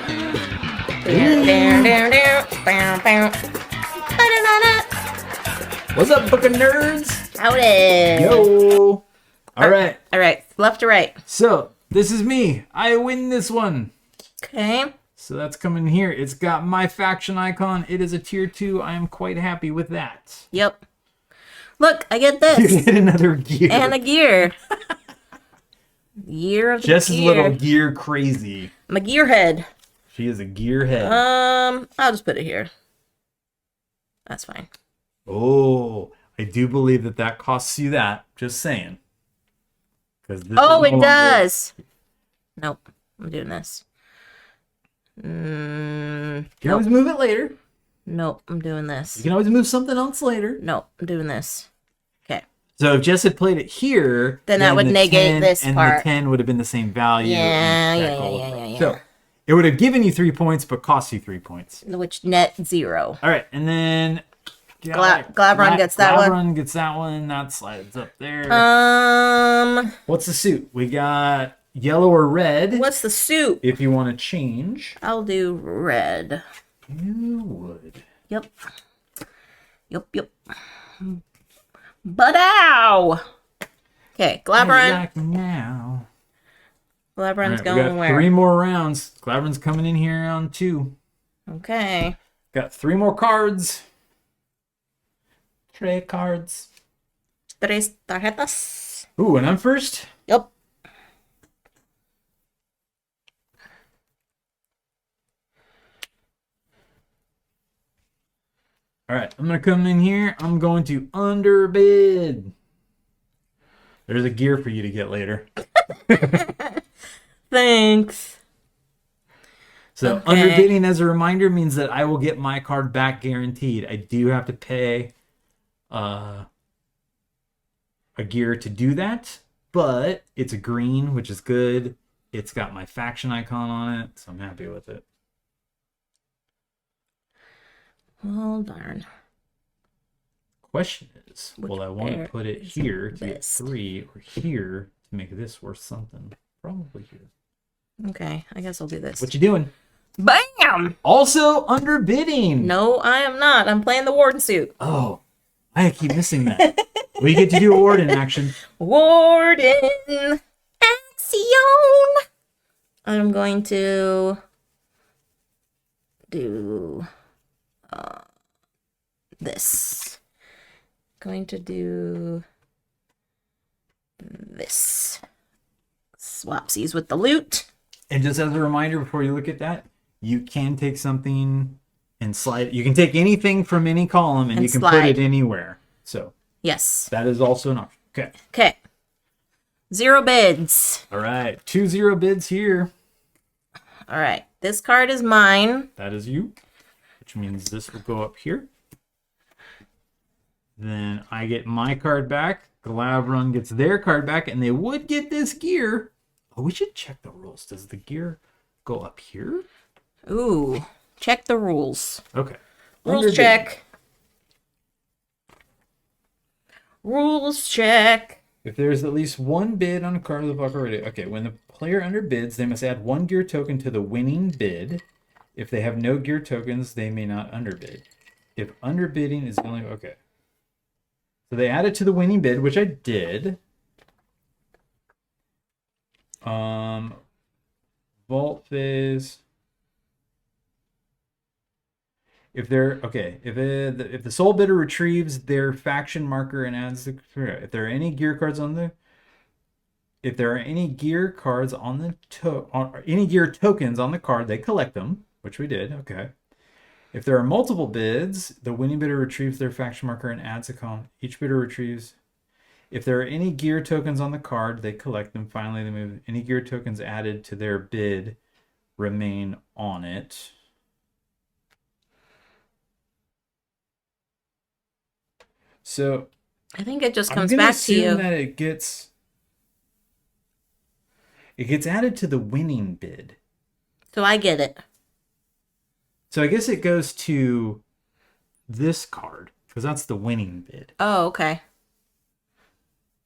What's up, book of nerds? Howdy. Yo. All right. All right. Left to right. So this is me. I win this one. Okay. So that's coming here. It's got my faction icon. It is a tier 2. I am quite happy with that. Yep. Look, I get You this. get another gear. And a gear. Year of the Jess is a gear. little gear crazy. I'm a gearhead. She is a gearhead. I'll just put it here. That's fine. Oh, I do believe that costs you that. Just saying. Oh, it does. Nope. I'm doing this. You can Nope. always move it later. Nope. I'm doing You this. can always move something else later. Nope. I'm doing this. Okay. So if Jess had played it here, Then that would the negate 10 this and part. the 10 would have been the same value. Yeah, and yeah, check all yeah, of yeah, that. yeah. So it would have given you 3 points, but cost you 3 points. Which net 0. All right, and then Glavron gets that one. Glavron gets that one. That slides up there. What's the suit? We got yellow or red. What's the suit? If you want to change, I'll do red. you would. Yep. Yep. But ow! Okay, Glavron. Back now. Glavron's All right, we going got where? 3 more rounds. Glavron's coming in here on 2. Okay. Got 3 more cards. Tray cards. Tres tarjetas. Ooh, and I'm first. Yep. All right, I'm going to come in here. I'm going to underbid. There's a gear for you to get later. Thanks. So Okay. underbidding, as a reminder, means that I will get my card back guaranteed. I do have to pay a gear to do that, but it's a green, which is good. It's got my faction icon on it, so I'm happy with it. Well, darn. Question is, Which will I want to pair put it is here to get best? 3 or here to make this worth something? Probably here. Okay, I guess I'll do this. What you doing? BAM! Also underbidding. No, I am not. I'm playing the warden suit. Oh, I keep missing that. We get to do a warden action. Warden action. I'm going to do this. Going to do this. Swapsies with the loot. And just as a reminder, before you look at that, you can take something and slide it. You can take anything from any column and you can put slide. it anywhere. So Yes. that is also an option. Okay. Okay. 0 bids. All right. 2-0 bids here. All right. This card is mine. That is you, which means this will go up here. Then I get my card back. Glavron gets their card back, and they would get this gear. Oh, we should check the rules. Does the gear go up here? Ooh. Check the rules. Okay. Rules Underbid. check. Rules check. If there's at least one bid on a card of the buck already. Okay, when the player underbids, they must add 1 gear token to the winning bid. If they have no gear tokens, they may not underbid. If underbidding is the only... Okay. So they added to the winning bid, which I did. Vault phase. If the sole bidder retrieves their faction marker and adds the, if there are any gear cards on the, if there are any gear cards on the any gear tokens on the card, they collect them, which we did. Okay. If there are multiple bids, the winning bidder retrieves their faction marker and adds a column. Each bidder retrieves. If there are any gear tokens on the card, they collect them. Finally, they move. Any gear tokens added to their bid remain on it. So I think it just I'm comes gonna back to you. assume that it gets added to the winning bid. So I get it. So I guess it goes to this card because that's the winning bid. Oh, okay.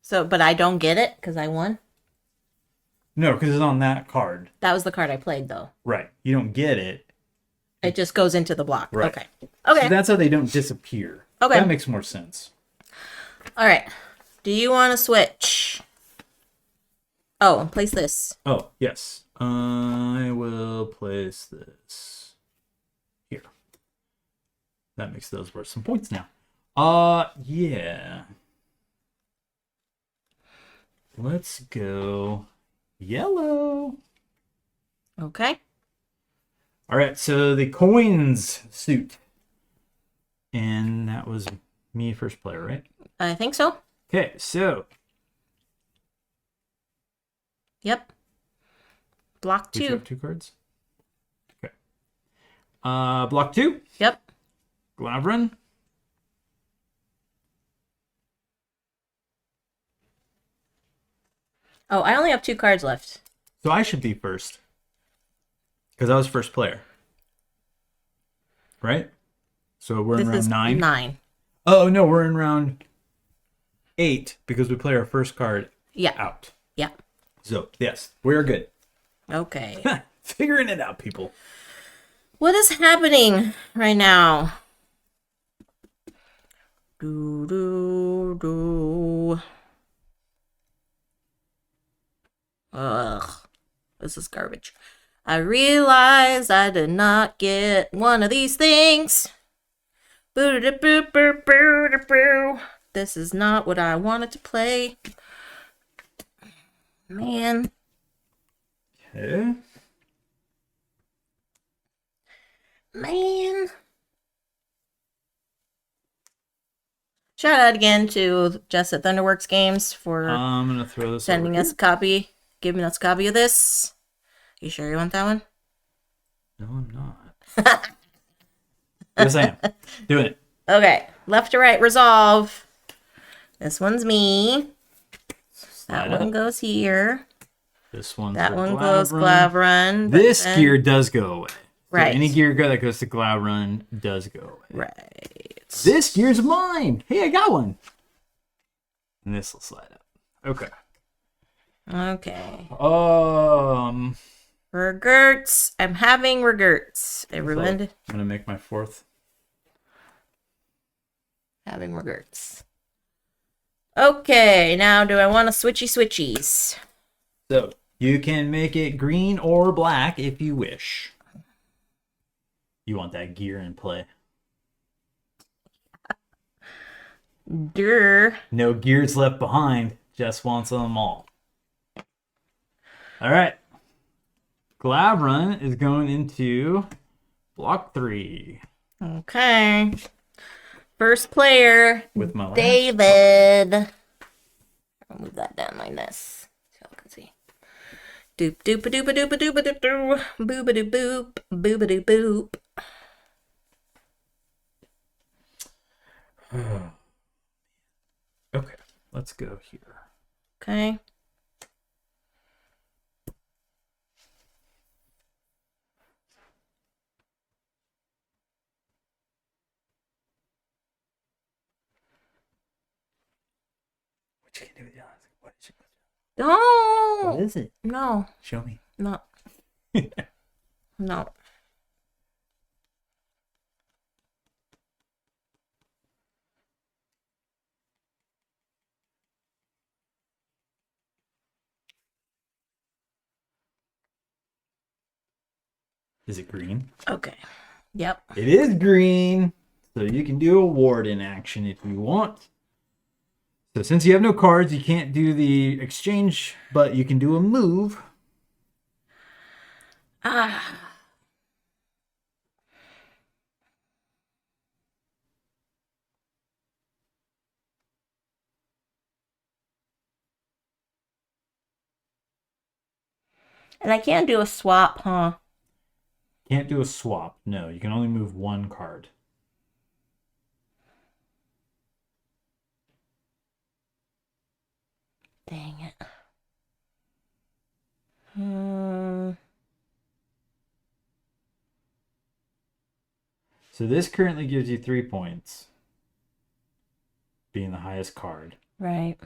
So, but I don't get it because I won. No, because it's on that card. That was the card I played, though. Right. You don't get it. It just goes into the block. Right. Okay. Okay. So that's how they don't disappear. Okay. That makes more sense. All right. Do you want to switch? Oh, and place this. Oh, yes. I will place this here. That makes those worth some points now. Yeah. Let's go yellow. Okay. All right, so the coins suit. And that was me first player, right? I think so. Okay, so. Yep. Block We 2. have 2 cards. Okay. Block 2. Yep. Glavrin. Oh, I only have 2 cards left. So I should be first. Because I was first player. Right? So we're in This round is 9. 9. Oh, no, we're in round 8 because we play our first card Yeah. out. Yeah. So, yes, we're good. Okay. Figuring it out, people. What is happening right now? Do, do, do. Ugh. This is garbage. I realize I did not get one of these things. Boo-da-boo-boo-boo-da-boo. This is not what I wanted to play. Man. Okay. Man. Shout out again to Jess at Thunderworks Games for I'm going to throw this sending over us a copy, giving us a copy of this. You sure you want that one? here. No, I'm not. Yes, I am. Doing it. Okay, left to right, resolve. This one's me. Slide That one up. goes here. This one's That for one goes Glavrin. Glavrin. but This then- gear does go away. Right. So any gear that goes to Glavrin does go away. Right. This gear's mine. Hey, I got one. And this will slide up. Okay. Okay. Regerts. I'm having regerts. Everyone I'm gonna make my 4th. having regerts. Okay, now do I want to switchies? So you can make it green or black if you wish. You want that gear in play. Durr. No gears left behind. Just wants them all. All right. Glavrin is going into block 3 Okay. First player, with my last. David. I'll move that down like this so y'all can see. Doop doop a doop a doop a doop a doop doo. Boop a doop boop. Boop a doop boop. Okay, let's go here. Okay. What you can do with your eyes? What Don't. is it? No. Show me. No. No. Is it green? Okay. Yep. It is green. So you can do a ward in action if you want. So since you have no cards, you can't do the exchange, but you can do a move. Ah. And I can't do a swap, huh? Can't do a swap. No, you can only move one card. Dang it. So this currently gives you 3 points, being the highest card. Right.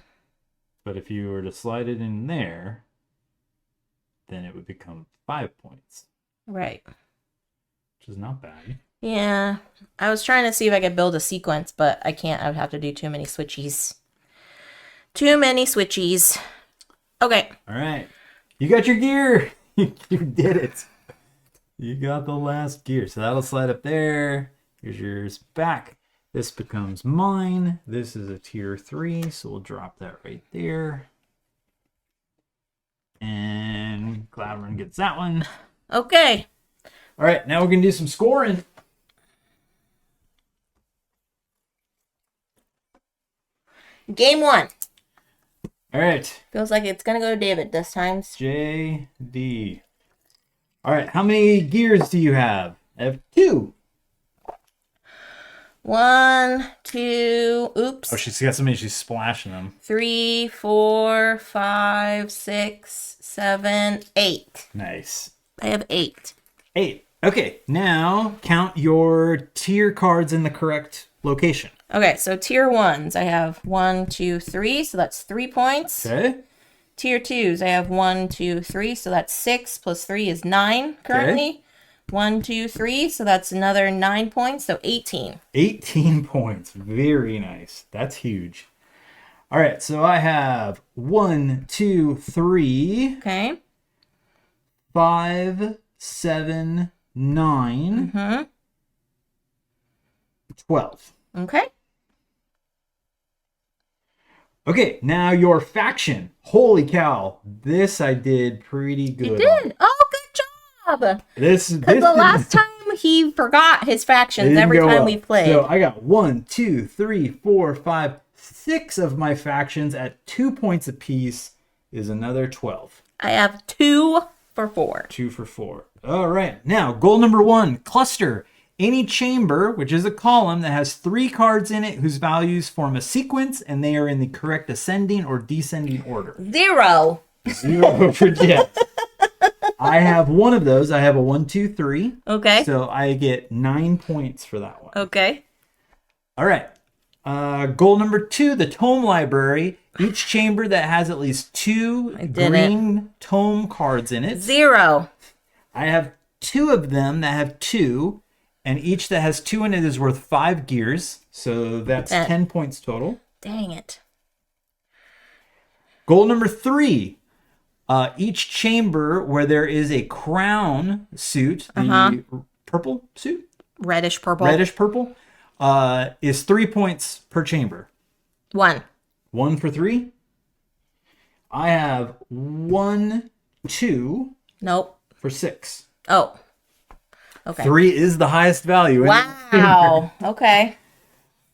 But if you were to slide it in there, then it would become 5 points. Right. Which is not bad. Yeah. I was trying to see if I could build a sequence, but I can't. I would have to do too many switchies. Too many switchies. Okay. All right. You got your gear. You did it. You got the last gear. So that'll slide up there. Here's yours back. This becomes mine. This is a tier 3, so we'll drop that right there. And Cloudrun gets that one. Okay. All right, now we're going to do some scoring. Game 1. All right. Feels like it's going to go to David this time. JD. All right, how many gears do you have? I have 2. 1, 2, oops. Oh, she's got so many, she's splashing them. 3, 4, 5, 6, 7, 8. Nice. I have 8. 8. Okay, now count your tier cards in the correct location. Okay, so tier 1s, I have 1, 2, 3, so that's 3 points. Okay. Tier 2s, I have 1, 2, 3, so that's 6 plus 3 is 9 currently. Okay. 1, 2, 3, so that's another 9 points, so 18. 18 points. Very nice. That's huge. All right, so I have 1, 2, 3, Okay. 5, 7, 9, 12. Okay. Okay, now your faction. Holy cow. This I did pretty good. You did. Oh, good job. This Because the last time he forgot his factions every time we played. So I got 1, 2, 3, 4, 5, 6 of my factions at 2 points apiece is another 12. I have 2 for 4. 2 for 4. All right. Now, goal number 1, cluster. Any chamber, which is a column that has 3 cards in it whose values form a sequence and they are in the correct ascending or descending order. 0. 0 for Jess. I have one of those. I have a 1, 2, 3. Okay. So I get 9 points for that one. Okay. All right. Goal number 2, the tome library. Each chamber that has at least 2 green tome cards in it. 0. I have 2 of them that have 2, and each that has 2 in it is worth 5 gears. So that's 10 points total. Dang it. Goal number 3. Each chamber where there is a crown suit, the purple suit? Reddish purple. Reddish purple, is 3 points per chamber. 1. 1 for 3. I have 1, 2. Nope. For 6. Oh. Okay. 3 is the highest value. Wow. Okay.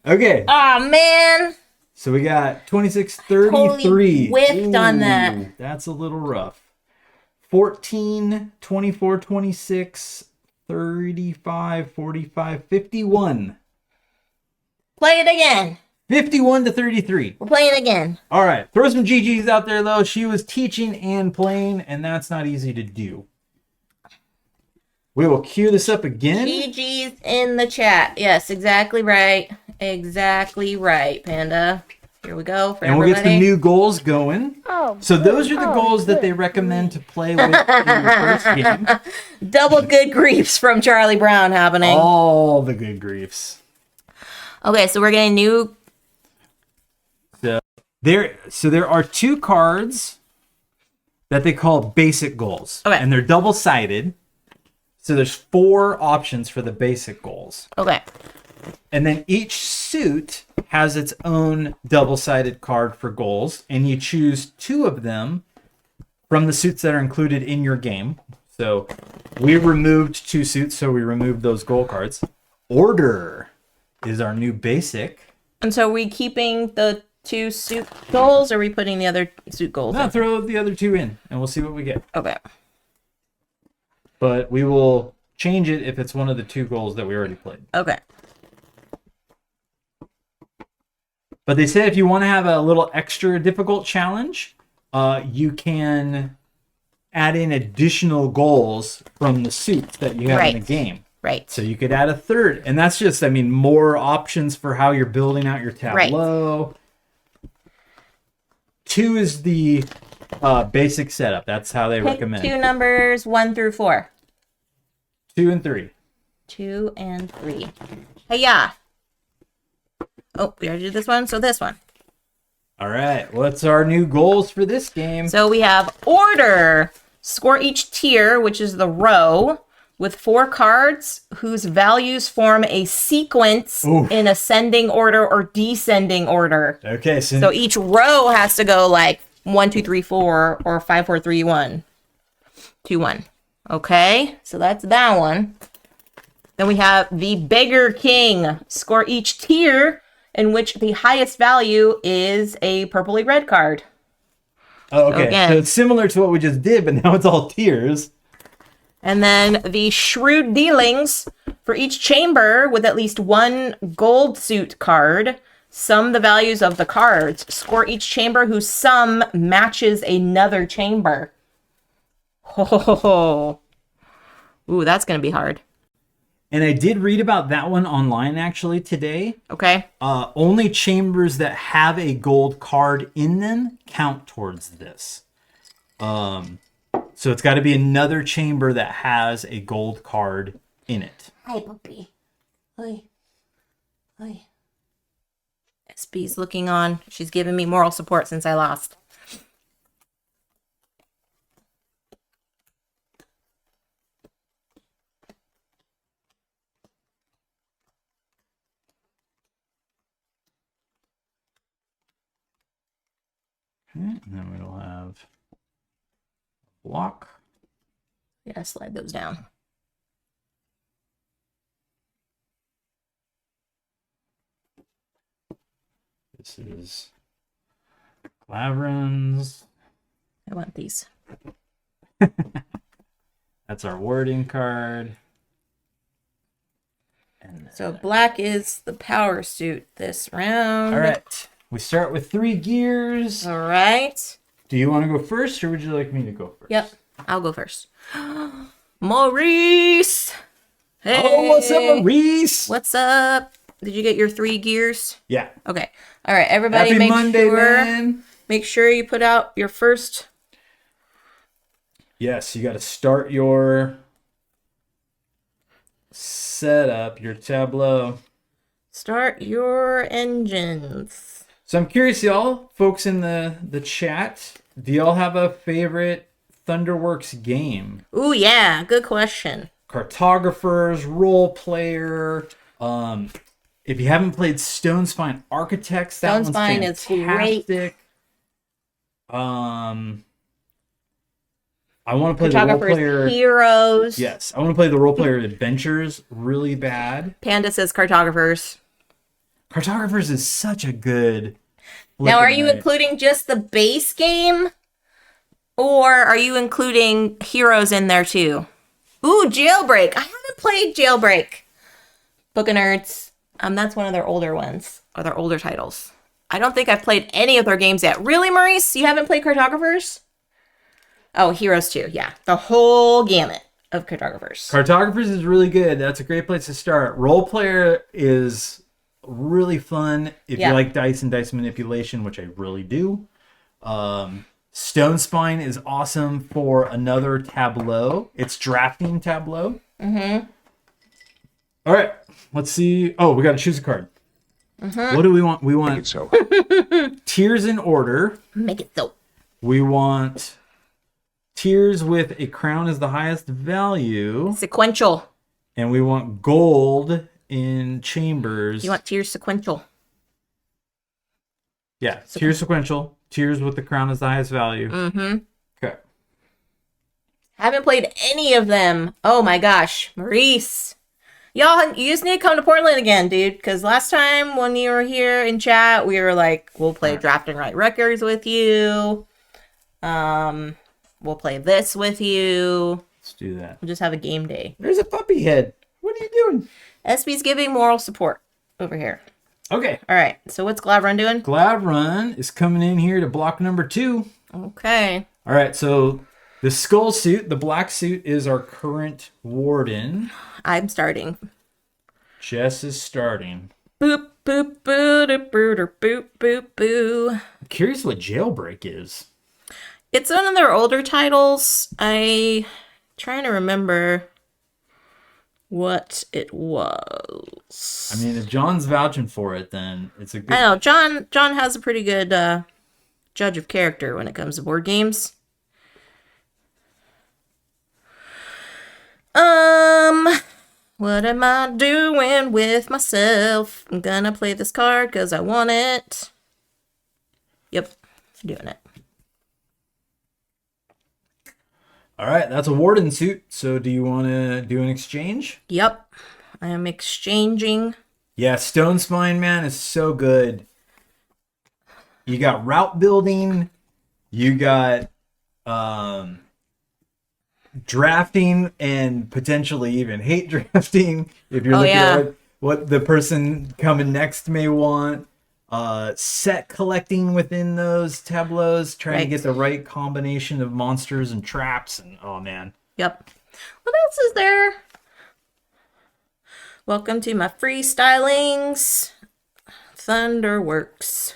Okay. Oh, man. So we got 26, 33. Totally whiffed on that. That's a little rough. 14, 24, 26, 35, 45, 51. Play it again. 51 to 33. We're playing again. All right. Throw some GGs out there, though. She was teaching and playing, and that's not easy to do. We will cue this up again. GG's in the chat. Yes, exactly right. Exactly right, Panda. Here we go for and we'll everybody. get some new goals going. Oh, so those are the goals that they recommend to play with in your first game. Double good griefs from Charlie Brown happening. All the good griefs. Okay, so we're getting new. So there are 2 cards that they call basic goals. Okay. And they're double-sided. So there's 4 options for the basic goals. Okay. And then each suit has its own double-sided card for goals, and you choose 2 of them from the suits that are included in your game. So we removed 2 suits, so we removed those goal cards. Order is our new basic. And so are we keeping the 2 suit goals, or are we putting the other suit goals Now in? throw the other 2 in, and we'll see what we get. Okay. But we will change it if it's one of the 2 goals that we already played. Okay. But they said if you want to have a little extra difficult challenge, you can add in additional goals from the suits that you have in the game. Right. So you could add a third. And that's just, I mean, more options for how you're building out your tableau. Right. 2 is the basic setup. That's how they recommend. 2 numbers 1 through 4. 2 and 3. 2 and 3. Hey-ya. Oh, we already did this one, so this one. All right. What's our new goals for this game? So we have order. Score each tier, which is the row, with 4 cards whose values form a sequence in ascending order or descending order. Okay. So each row has to go like 1, 2, 3, 4, or 5, 4, 3, 1, 2, 1. Okay, so that's that one. Then we have the Beggar King. Score each tier in which the highest value is a purpley red card. Oh, okay. So, again, so it's similar to what we just did, but now it's all tiers. And then the Shrewd Dealings. For each chamber with at least 1 gold suit card, sum the values of the cards. Score each chamber whose sum matches another chamber. Oh, ooh, that's going to be hard. And I did read about that one online actually today. Okay. Only chambers that have a gold card in them count towards this. So it's got to be another chamber that has a gold card in it. Hi, puppy. Hi. Hi. SB's looking on. She's giving me moral support since I lost. And then we'll have a block. Yeah, slide those down. This is Claverin's. I want these. That's our wording card. And so black is the power suit this round. All right. We start with 3 gears. All right. Do you want to go first, or would you like me to go first? Yep, I'll go first. Maurice! Hey! Oh, what's up, Maurice? What's up? Did you get your 3 gears? Yeah. Okay. All right, everybody Happy make Monday, sure, man. Make sure you put out your first. Yes, you got to start your setup, your tableau. Start your engines. So I'm curious, y'all, folks in the chat, do y'all have a favorite Thunderworks game? Ooh, yeah. Good question. Cartographers, role player. If you haven't played Stone Spine Architects, that one's fantastic. Is great. I want to play the role player Heroes. Yes, I want to play the role player Adventures really bad. Panda says Cartographers. Cartographers is such a good. Now, are you including just the base game, or are you including Heroes in there too? Ooh, Jailbreak. I haven't played Jailbreak. Book of Nerds. That's one of their older ones, or their older titles. I don't think I've played any of their games yet. Really, Maurice? You haven't played Cartographers? Oh, Heroes too. Yeah, the whole gamut of Cartographers. Cartographers is really good. That's a great place to start. Role player is really fun if you like dice and dice manipulation, which I really do. Stone Spine is awesome for another tableau. It's drafting tableau. Mm-hmm. All right, let's see. Oh, we got to choose a card. Mm-hmm. What do we want? We want Make it so. tiers in order. Make it so. We want tiers with a crown is the highest value. Sequential. And we want gold in chambers. You want tiers sequential. Yeah, tiers sequential. Tiers with the crown is the highest value. Mm-hmm. Okay. Haven't played any of them. Oh my gosh. Maurice. Y'all, you just need to come to Portland again, dude. Because last time when you were here in chat, we were like, we'll play Draft and Write Records with you. We'll play this with you. Let's do that. We'll just have a game day. There's a puppy head. What are you doing? SB's giving moral support over here. Okay. All right. So what's Glavrun doing? Glavrun is coming in here to block number 2. Okay. All right. So the skull suit, the black suit, is our current warden. I'm starting. Jess is starting. Boop, boop, boo, boop, boop, boop, boop, boo. I'm curious what Jailbreak is. It's one of their older titles. I'm trying to remember what it was. I mean, if John's vouching for it, then it's a good... I know, John has a pretty good judge of character when it comes to board games. What am I doing with myself? I'm gonna play this card because I want it. Yep, doing it. All right, that's a warden suit. So do you want to do an exchange? Yep, I am exchanging. Yeah, Stone Spine, man, is so good. You got route building. You got drafting and potentially even hate drafting if you're looking at what the person coming next may want. Set collecting within those tableaus, trying to get the right combination of monsters and traps, and oh man. Yep. What else is there? Welcome to my freestylings. Thunderworks.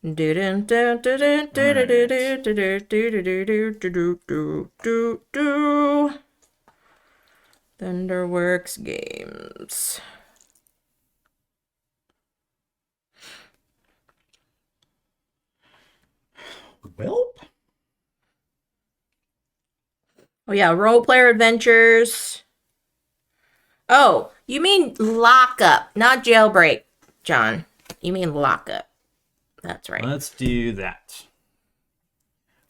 Thunderworks Games. Welp. Oh yeah, role player adventures. Oh, you mean lockup, not jailbreak, John. You mean lockup. That's right. Let's do that.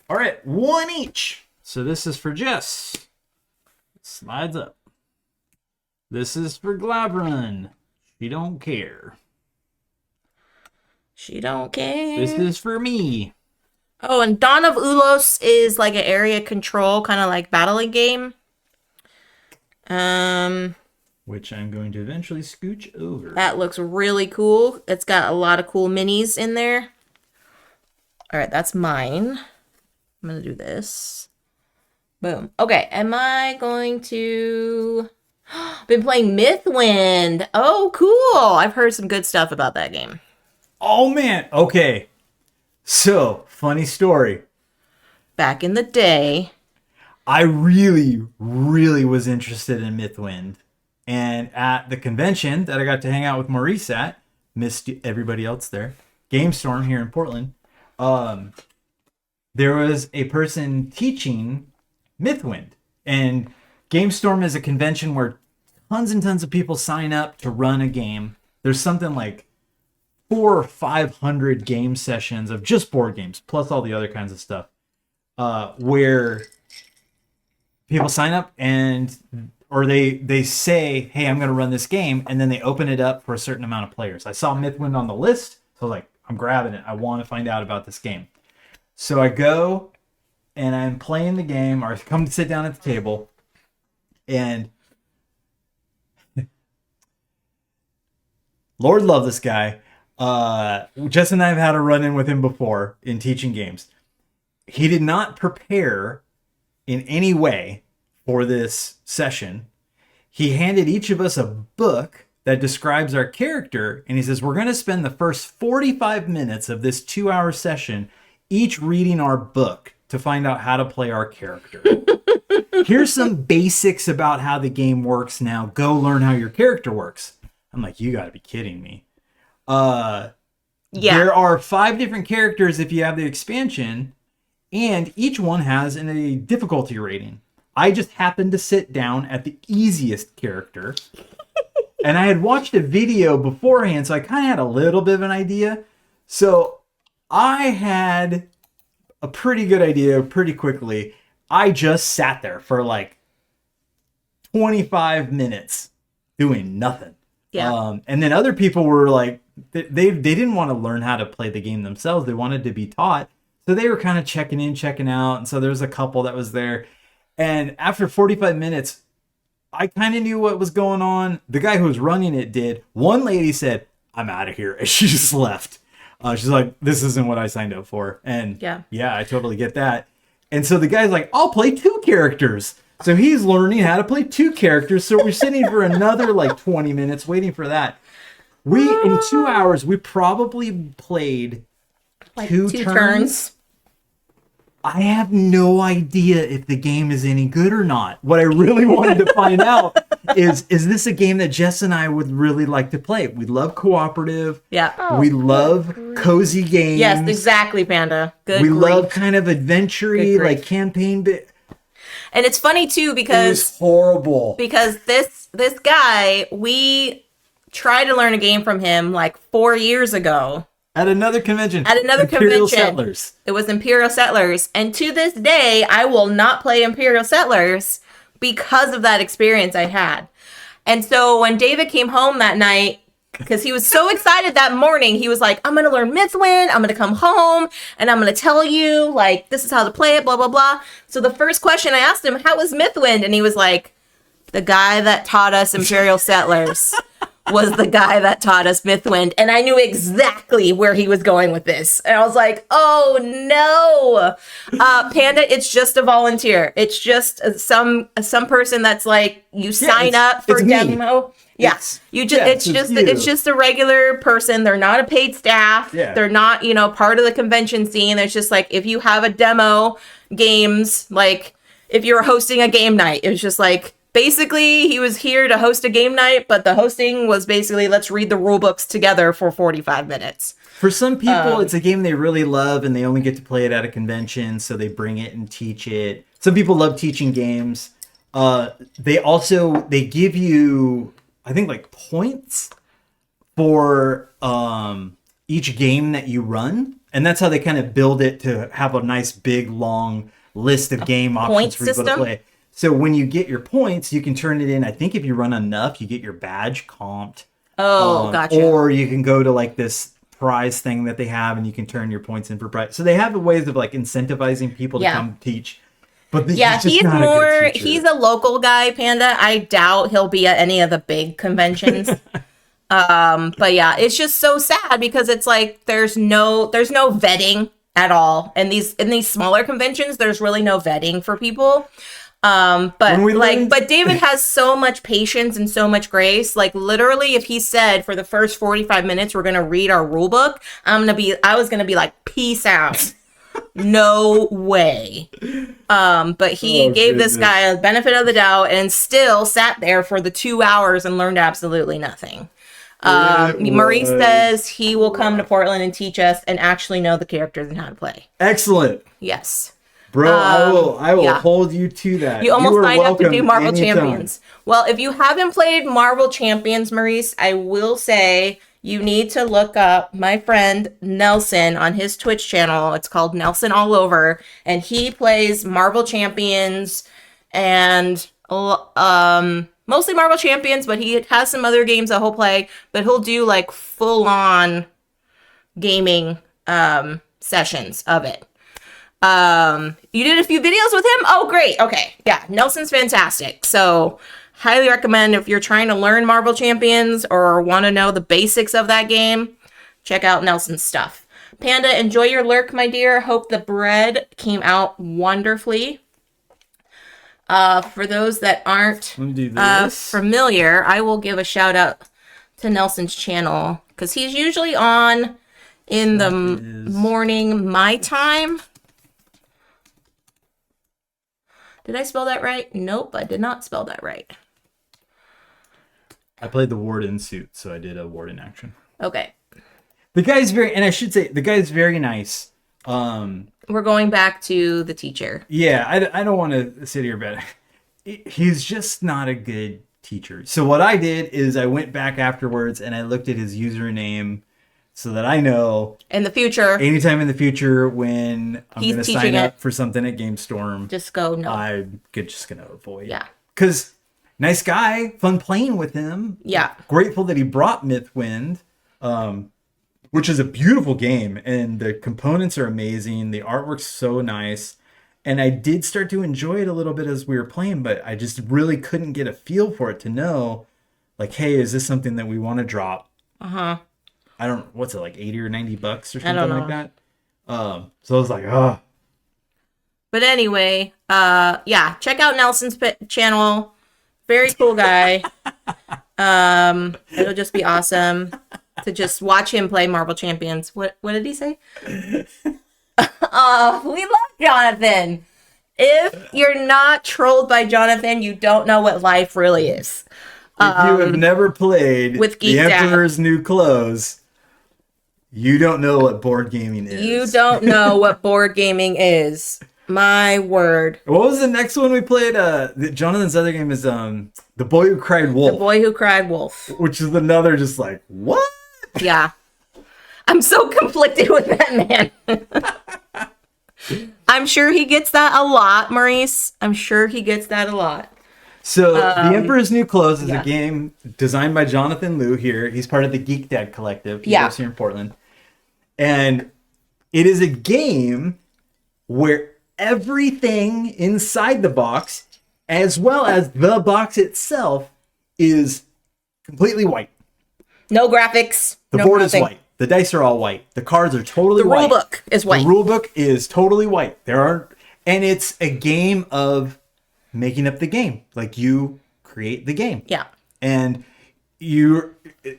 All right, 1 each. So this is for Jess. Slides up. This is for Glavrun. She don't care. She don't care. This is for me. Oh, and Dawn of Ulos is like an area control, kind of like battling game. Which I'm going to eventually scooch over. That looks really cool. It's got a lot of cool minis in there. All right, that's mine. I'm going to do this. Boom. Okay, am I going to... Been playing Mythwind. Oh, cool. I've heard some good stuff about that game. Oh, man. Okay. So, funny story. Back in the day. I really, really was interested in Mythwind. And at the convention that I got to hang out with Maurice at, missed everybody else there, GameStorm here in Portland, there was a person teaching Mythwind. And GameStorm is a convention where tons and tons of people sign up to run a game. There's something like 400 or 500 game sessions of just board games, plus all the other kinds of stuff, where people sign up or they say, hey, I'm going to run this game, and then they open it up for a certain amount of players. I saw Mythwind on the list, so I was like, I'm grabbing it. I want to find out about this game. So I go, and I'm playing the game, or I come to sit down at the table, and Lord love this guy. Jess and I have had a run-in with him before in teaching games. He did not prepare in any way for this session. He handed each of us a book that describes our character, and he says, we're going to spend the first 45 minutes of this 2-hour session each reading our book to find out how to play our character. Here's some basics about how the game works now. Go learn how your character works. I'm like, you got to be kidding me. There are 5 different characters if you have the expansion, and each one has a difficulty rating. I just happened to sit down at the easiest character. And I had watched a video beforehand, so I kind of had a little bit of an idea. So I had a pretty good idea pretty quickly. I just sat there for like 25 minutes doing nothing. Yeah. And then other people were like, they didn't want to learn how to play the game themselves. They wanted to be taught. So they were kind of checking in, checking out. And so there was a couple that was there. And after 45 minutes, I kind of knew what was going on. The guy who was running it did. One lady said, "I'm out of here." And she just left. She's like, "This isn't what I signed up for." And yeah, I totally get that. And so the guy's like, "I'll play 2 characters." So he's learning how to play 2 characters. So we're sitting for another like 20 minutes waiting for that. In 2 hours, we probably played Like two turns. I have no idea if the game is any good or not. What I really wanted to find out is this a game that Jess and I would really like to play? We love cooperative. Yeah. We love cozy games. Yes, exactly, Panda. Good. We love kind of adventure-y, like campaign bit. And it's funny too It because was horrible. Because this guy, we tried to learn a game from him like 4 years ago. At another convention. Imperial Settlers. It was Imperial Settlers. And to this day, I will not play Imperial Settlers because of that experience I had. And so when David came home that night, because he was so excited that morning, he was like, "I'm going to learn Mythwind. I'm going to come home and I'm going to tell you, like, this is how to play it, blah, blah, blah." So the first question I asked him, "How was Mythwind?" And he was like, "The guy that taught us Imperial Settlers was the guy that taught us Mythwind." And I knew exactly where he was going with this. And I was like, "Oh no, Panda, it's just a volunteer. It's just some person that's like, you sign up for demo." Yes, it's just a regular person. They're not a paid staff. Yeah. They're not, part of the convention scene. It's just like, if you have a demo games, like if you're hosting a game night, it was just like, basically, he was here to host a game night, but the hosting was basically, let's read the rule books together for 45 minutes. For some people, it's a game they really love, and they only get to play it at a convention, so they bring it and teach it. Some people love teaching games. They give you, I think, like points for each game that you run, and that's how they kind of build it to have a nice, big, long list of game options for people to play. So when you get your points, you can turn it in. I think if you run enough, you get your badge comped. Oh, gotcha. Or you can go to like this prize thing that they have, and you can turn your points in for prize. So they have ways of like incentivizing people to come teach. But he's a local guy, Panda. I doubt he'll be at any of the big conventions. But yeah, it's just so sad because it's like there's no vetting at all. And in these smaller conventions, there's really no vetting for people. But David has so much patience and so much grace. Like literally, if he said for the first 45 minutes we're gonna read our rule book, I was gonna be like, "Peace out." No way. But he gave this guy a benefit of the doubt and still sat there for the 2 hours and learned absolutely nothing. Maurice says he will come to Portland and teach us and actually know the characters and how to play. Excellent. Yes. Bro, I will hold you to that. You almost signed up to do Marvel Champions. Well, if you haven't played Marvel Champions, Maurice, I will say you need to look up my friend Nelson on his Twitch channel. It's called Nelson All Over, and he plays Marvel Champions and mostly Marvel Champions, but he has some other games that he'll play. But he'll do like full-on gaming sessions of it. You did a few videos with him? Oh, great. Okay. Yeah. Nelson's fantastic. So highly recommend if you're trying to learn Marvel Champions or want to know the basics of that game, check out Nelson's stuff. Panda, enjoy your lurk, my dear. Hope the bread came out wonderfully. For those that aren't familiar, I will give a shout out to Nelson's channel because he's usually on in the morning my time. Did I spell that right? Nope, I did not spell that right. I played the warden suit, so I did a warden action. Okay. The guy's very, and I should say, the guy's very nice. We're going back to the teacher. Yeah, I don't want to sit here, but he's just not a good teacher. So what I did is I went back afterwards and I looked at his username so that I know In the future, anytime in the future when I'm He's going to teaching sign up it. for something at GameStorm, just go no. I'm just going to avoid. Yeah. Because nice guy, fun playing with him. Yeah. Grateful that he brought Mythwind, which is a beautiful game. And the components are amazing. The artwork's so nice. And I did start to enjoy it a little bit as we were playing, but I just really couldn't get a feel for it to know, like, hey, is this something that we want to drop? Uh-huh. I don't, what's it, like 80 or 90 bucks or I don't something like know. that? So I was like, oh. But anyway, yeah, check out Nelson's channel. Very cool guy. It'll just be awesome to just watch him play Marble Champions. What did he say? Oh, we love Jonathan. If you're not trolled by Jonathan, you don't know what life really is. If you have never played with Geek The Dad. Emperor's New Clothes, you don't know what board gaming is. You don't know what board gaming is. My word. What was the next one we played? Jonathan's other game is The Boy Who Cried Wolf. The Boy Who Cried Wolf. Which is another just like, what? Yeah. I'm so conflicted with that man. I'm sure he gets that a lot, Maurice. I'm sure he gets that a lot. So, The Emperor's New Clothes is yeah. a game designed by Jonathan Liu here. He's part of the Geek Dad Collective. He lives here in Portland. And it is a game where everything inside the box, as well as the box itself, is completely white. No graphics. The no board nothing. is white. The dice are all white. The cards are totally white. The rule book is white. The rule book is totally white. And it's a game of making up the game. Like, you create the game. Yeah. And you're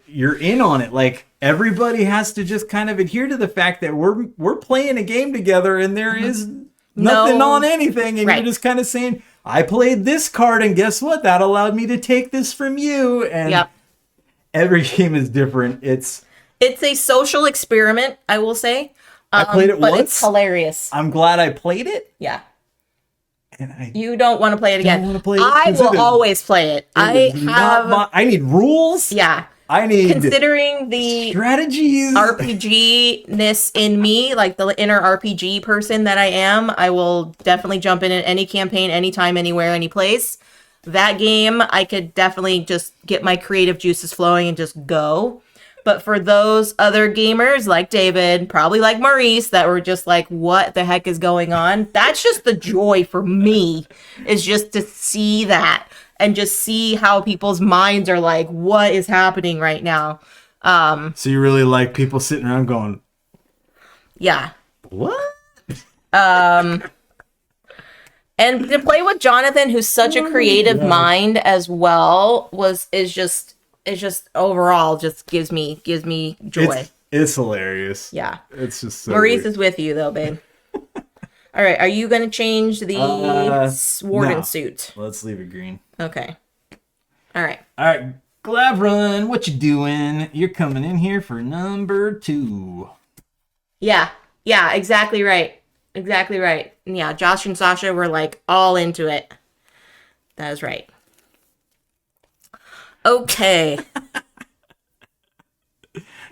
in on it. Like, everybody has to just kind of adhere to the fact that we're playing a game together and there is nothing on anything. And you're just kind of saying, I played this card and guess what? That allowed me to take this from you. And every game is different. It's a social experiment, I will say. I played it but once. It's hilarious. I'm glad I played it. Yeah. And you don't want to play it again. Want to play it I will always play it. I need rules. Yeah. I need considering the strategies, RPG-ness in me, like the inner RPG person that I am. I will definitely jump in at any campaign, anytime, anywhere, any place. That game, I could definitely just get my creative juices flowing and just go. But for those other gamers like David, probably like Maurice, that were just like, what the heck is going on? That's just the joy for me, is just to see that and just see how people's minds are like, what is happening right now? So you really like people sitting around going, yeah. What? And to play with Jonathan, who's such a creative mind as well, is just overall just gives me joy. It's hilarious. Yeah. It's just so Maurice weird. is with you though, babe. All right, are you going to change the warden no. suit? Let's leave it green. Okay. All right. All right, Glavron, what you doing? You're coming in here for number 2. Yeah, exactly right. Exactly right. And yeah, Josh and Sasha were like all into it. That is right. Okay.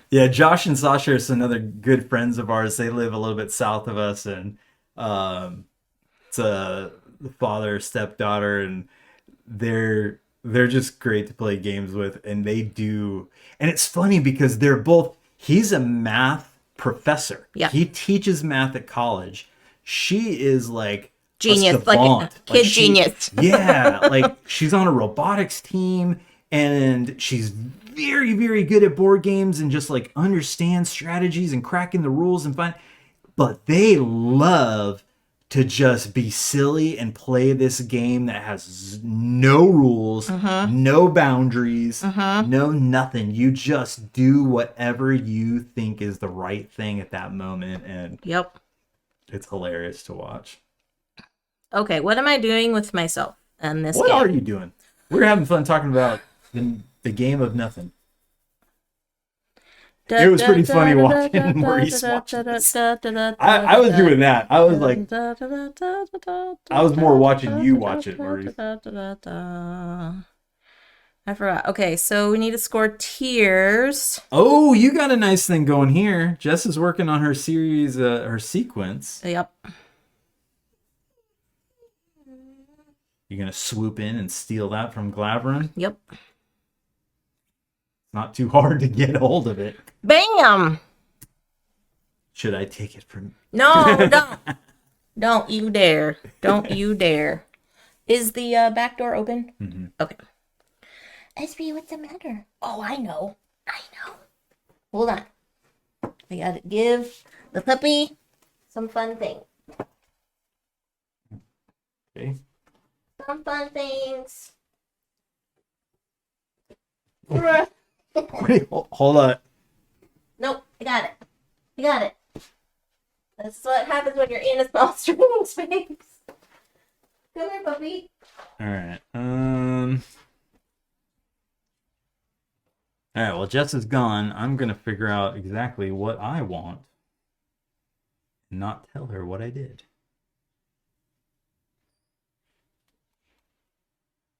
Yeah, Josh and Sasha are some other good friends of ours. They live a little bit south of us, and it's a father, stepdaughter, and they're just great to play games with, and they do. And it's funny because he's a math professor. Yeah. He teaches math at college. She is like genius, like a kid genius. Yeah, like she's on a robotics team, and she's very, very good at board games and just like understands strategies and cracking the rules and fun. But they love to just be silly and play this game that has no rules, no boundaries, no nothing. You just do whatever you think is the right thing at that moment, and it's hilarious to watch. Okay, what am I doing with myself in this What game? are you doing? We're having fun talking about the game of nothing. It was pretty funny watching Maurice watch this. I was doing that. I was like, I was more watching you watch it, Maurice. I forgot. Okay, so we need to score tiers. Oh, you got a nice thing going here. Jess is working on her series, her sequence. Yep. You're going to swoop in and steal that from Glavrin? Yep. Not too hard to get hold of it. Bam! Should I take it from... No, don't. Don't you dare. Don't you dare. Is the back door open? Mm-hmm. Okay. SB, what's the matter? Oh, I know. Hold on. I gotta give the puppy some fun things. Okay. Some fun things. Wait, hold on. Nope, I got it. That's what happens when you're in a small streaming space. Come here, puppy. All right. All right, well, Jess is gone. I'm going to figure out exactly what I want and not tell her what I did.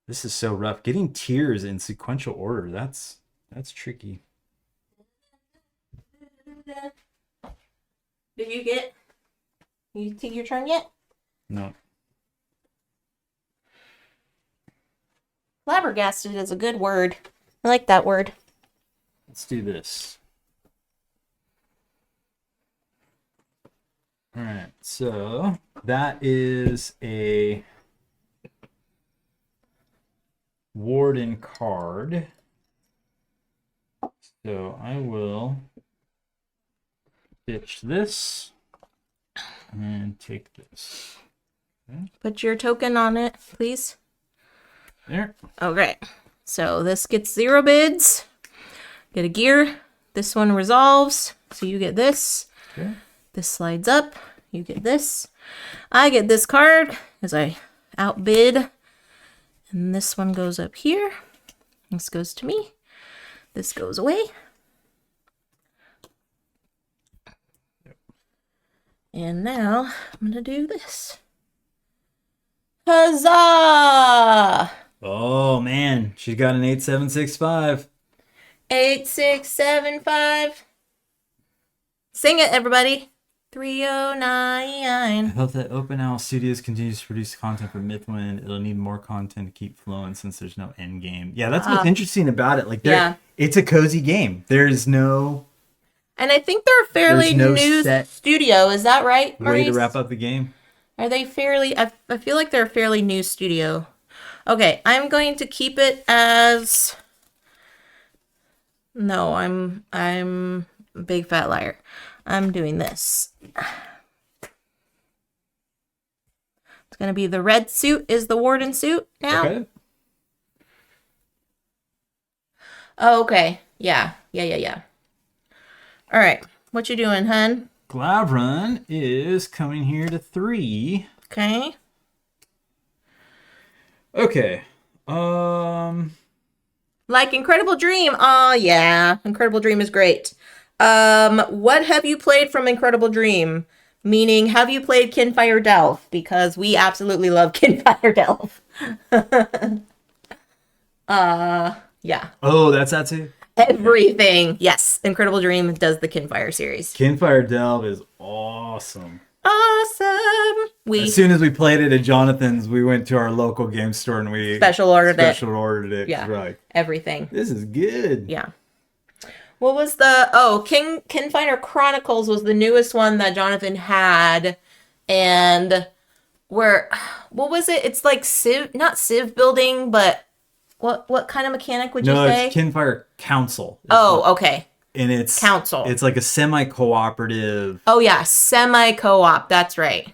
This is so rough. Getting tiers in sequential order, that's tricky. Did you take your turn yet? No. Flabbergasted is a good word. I like that word. Let's do this. All right, so that is a warden card. So I will ditch this and take this. Okay. Put your token on it, please. There. Okay. So this gets 0 bids. Get a gear. This one resolves. So you get this. Okay. This slides up. You get this. I get this card as I outbid. And this one goes up here. This goes to me. This goes away. Yep. And now I'm going to do this. Huzzah! Oh man, she's got an 8765. 8675. Sing it, everybody. 309. I hope that Open Owl Studios continues to produce content for Mythwind. It'll need more content to keep flowing since there's no end game. Yeah, that's what's interesting about it. Like, it's a cozy game. There's no... And I think they're a fairly no new set studio. Is that right, Maurice? way to wrap up the game. Are they fairly... I feel like they're a fairly new studio. Okay, I'm going to keep it as... No, I'm a big fat liar. I'm doing this. It's going to be the red suit is the warden suit now. Okay. Oh, okay. Yeah. All right. What you doing, hun? Glavrin is coming here to 3. Okay. Okay. Like Incredible Dream. Oh, yeah. Incredible Dream is great. What have you played from Incredible Dream? Meaning, have you played Kinfire Delve? Because we absolutely love Kinfire Delve. Yeah. Oh, that's that too? Everything. Yes. Incredible Dream does the Kinfire series. Kinfire Delve is awesome. Awesome. As soon as we played it at Jonathan's, we went to our local game store and we special ordered it. Yeah. Right. Everything. This is good. Yeah. What was the... Oh, Kinfire Chronicles was the newest one that Jonathan had. And where... What was it? It's like Civ... Not Civ building, but... What kind of mechanic would you say? No, it's Kinfire Council. Oh, okay. And it's... Council. It's like a semi-cooperative... Oh, yeah. Semi-co-op. That's right.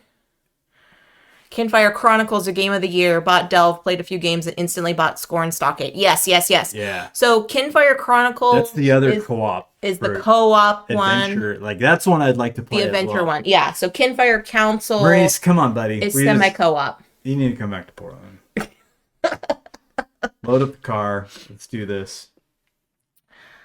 Kinfire Chronicles, a game of the year. Bought Delve, played a few games, and instantly bought Score and Stock It. Yes. Yeah. So Kinfire Chronicles... That's the other co-op. Is the co-op adventure. one. Like, that's one I'd like to play The adventure one. Yeah. So Kinfire Council... Maurice, come on, buddy. Is semi-co-op. You need to come back to Portland. Load up the car. Let's do this.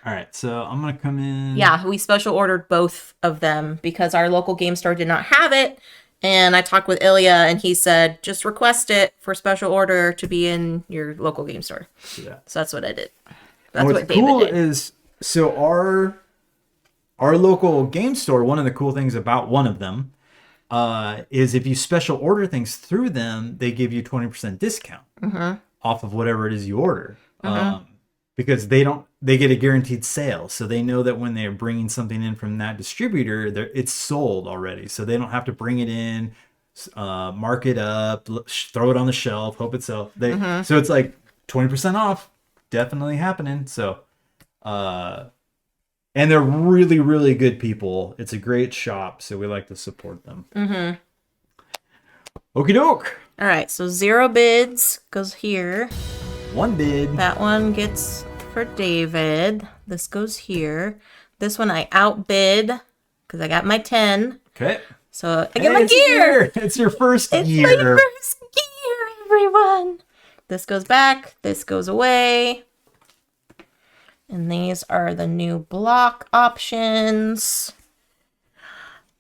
All right, so I'm gonna come in. Yeah, we special ordered both of them because our local game store did not have it. And I talked with Ilya, and he said, just request it for special order to be in your local game store. Yeah. So that's what I did. And That's what's what David cool did. is so our local game store. One of the cool things about one of them is if you special order things through them, they give you 20% discount off of whatever it is you order. Because they get a guaranteed sale, so they know that when they're bringing something in from that distributor, it's sold already, so they don't have to bring it in, mark it up, throw it on the shelf, hope it sells. So it's like 20% off, definitely happening. So, and they're really, really good people. It's a great shop, so we like to support them. Okie doke. All right, so 0 bids goes here. 1 bid. That one gets for David. This goes here. This one I outbid because I got my 10. Okay. So I get my gear. It's your first It's year. my first gear, everyone. This goes back. This goes away. And these are the new block options.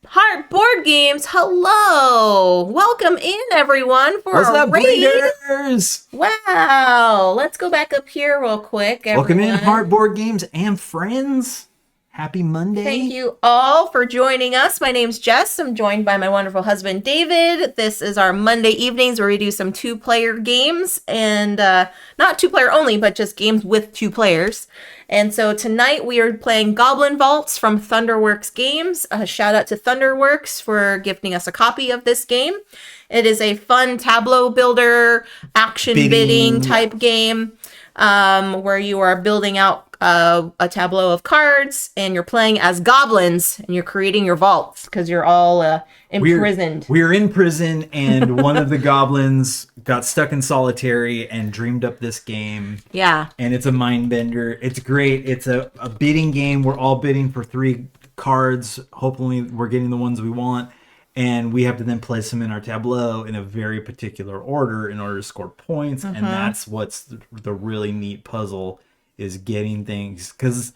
Heart Board Games, hello! Welcome in, everyone, for What's a up, raid. breeders? Wow! Let's go back up here real quick, everyone. Welcome in, Heart Board Games and friends. Happy Monday. Thank you all for joining us. My name's Jess. I'm joined by my wonderful husband, David. This is our Monday evenings where we do some 2-player games, and not 2-player only, but just games with 2 players. And so tonight we are playing Goblin Vaults from Thunderworks Games. A shout out to Thunderworks for gifting us a copy of this game. It is a fun tableau builder, action bidding type game where you are building out a tableau of cards and you're playing as goblins and you're creating your vaults because you're all imprisoned. We're in prison, and one of the goblins got stuck in solitary and dreamed up this game. Yeah. And it's a mind bender. It's great. It's a bidding game. We're all bidding for 3 cards. Hopefully we're getting the ones we want. And we have to then place them in our tableau in a very particular order in order to score points. And that's what's the really neat puzzle, is getting things. Because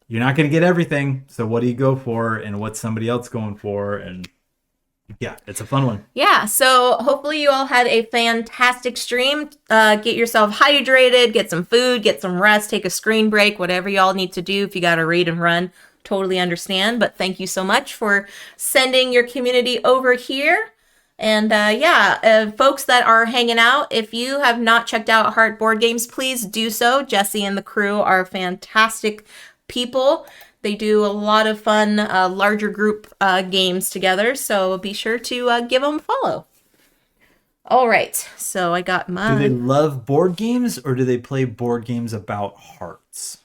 you're not going to get everything. So what do you go for, and what's somebody else going for? And yeah, it's a fun one. Yeah, so hopefully you all had a fantastic stream. Get yourself hydrated, get some food, get some rest, take a screen break, whatever y'all need to do. If you got to read and run, totally understand. But thank you so much for sending your community over here. And folks that are hanging out, if you have not checked out Heart Board Games, please do so. Jesse and the crew are fantastic people. They do a lot of fun, larger group games together, so be sure to give them a follow. All right, so I got mine. Do they love board games, or do they play board games about hearts?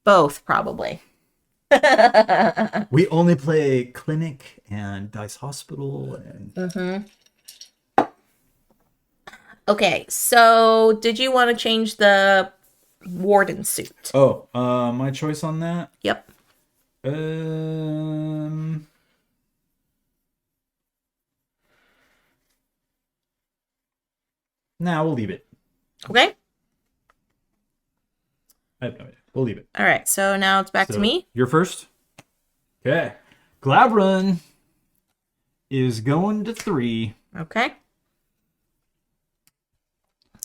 Both, probably. We only play Clinic and Dice Hospital. And... Okay, so did you want to change the warden suit? Oh, my choice on that? Yep. Nah, we'll leave it. Okay. I have no idea. We'll leave it. All right, so now it's back to me. You're first? Okay. Glabrun is going to 3. Okay.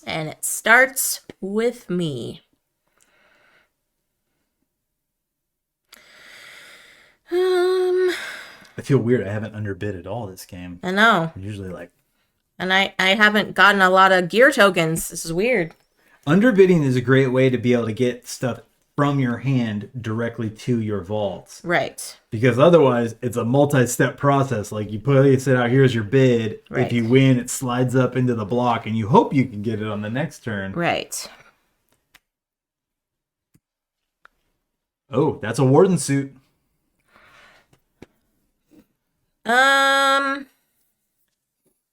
And it starts with me. I feel weird. I haven't underbid at all this game. I know. I'm usually like... And I haven't gotten a lot of gear tokens. This is weird. Underbidding is a great way to be able to get stuff from your hand directly to your vaults. Right. Because otherwise, it's a multi-step process. Like, you place it out, here's your bid. Right. If you win, it slides up into the block, and you hope you can get it on the next turn. Right. Oh, that's a warden suit.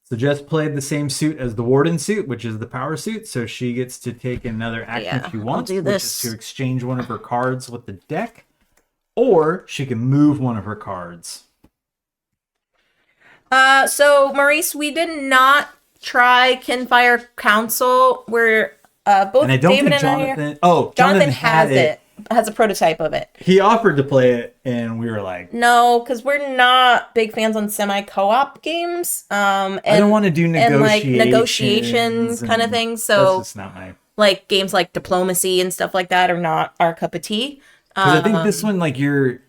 So Jess played the same suit as the warden suit, which is the power suit. So she gets to take another action if she wants, which is to exchange one of her cards with the deck. Or she can move one of her cards. So Maurice, we did not try Kinfire Council. Where both And I don't David think and Jonathan... Jonathan has it. has a prototype of it. He offered to play it, and we were like, No, because we're not big fans on semi-co-op games. And, I don't want to do and like negotiation negotiation kind of things. That's So just not my. like games like diplomacy and stuff like that are not our cup of tea. Because I think this one, like you're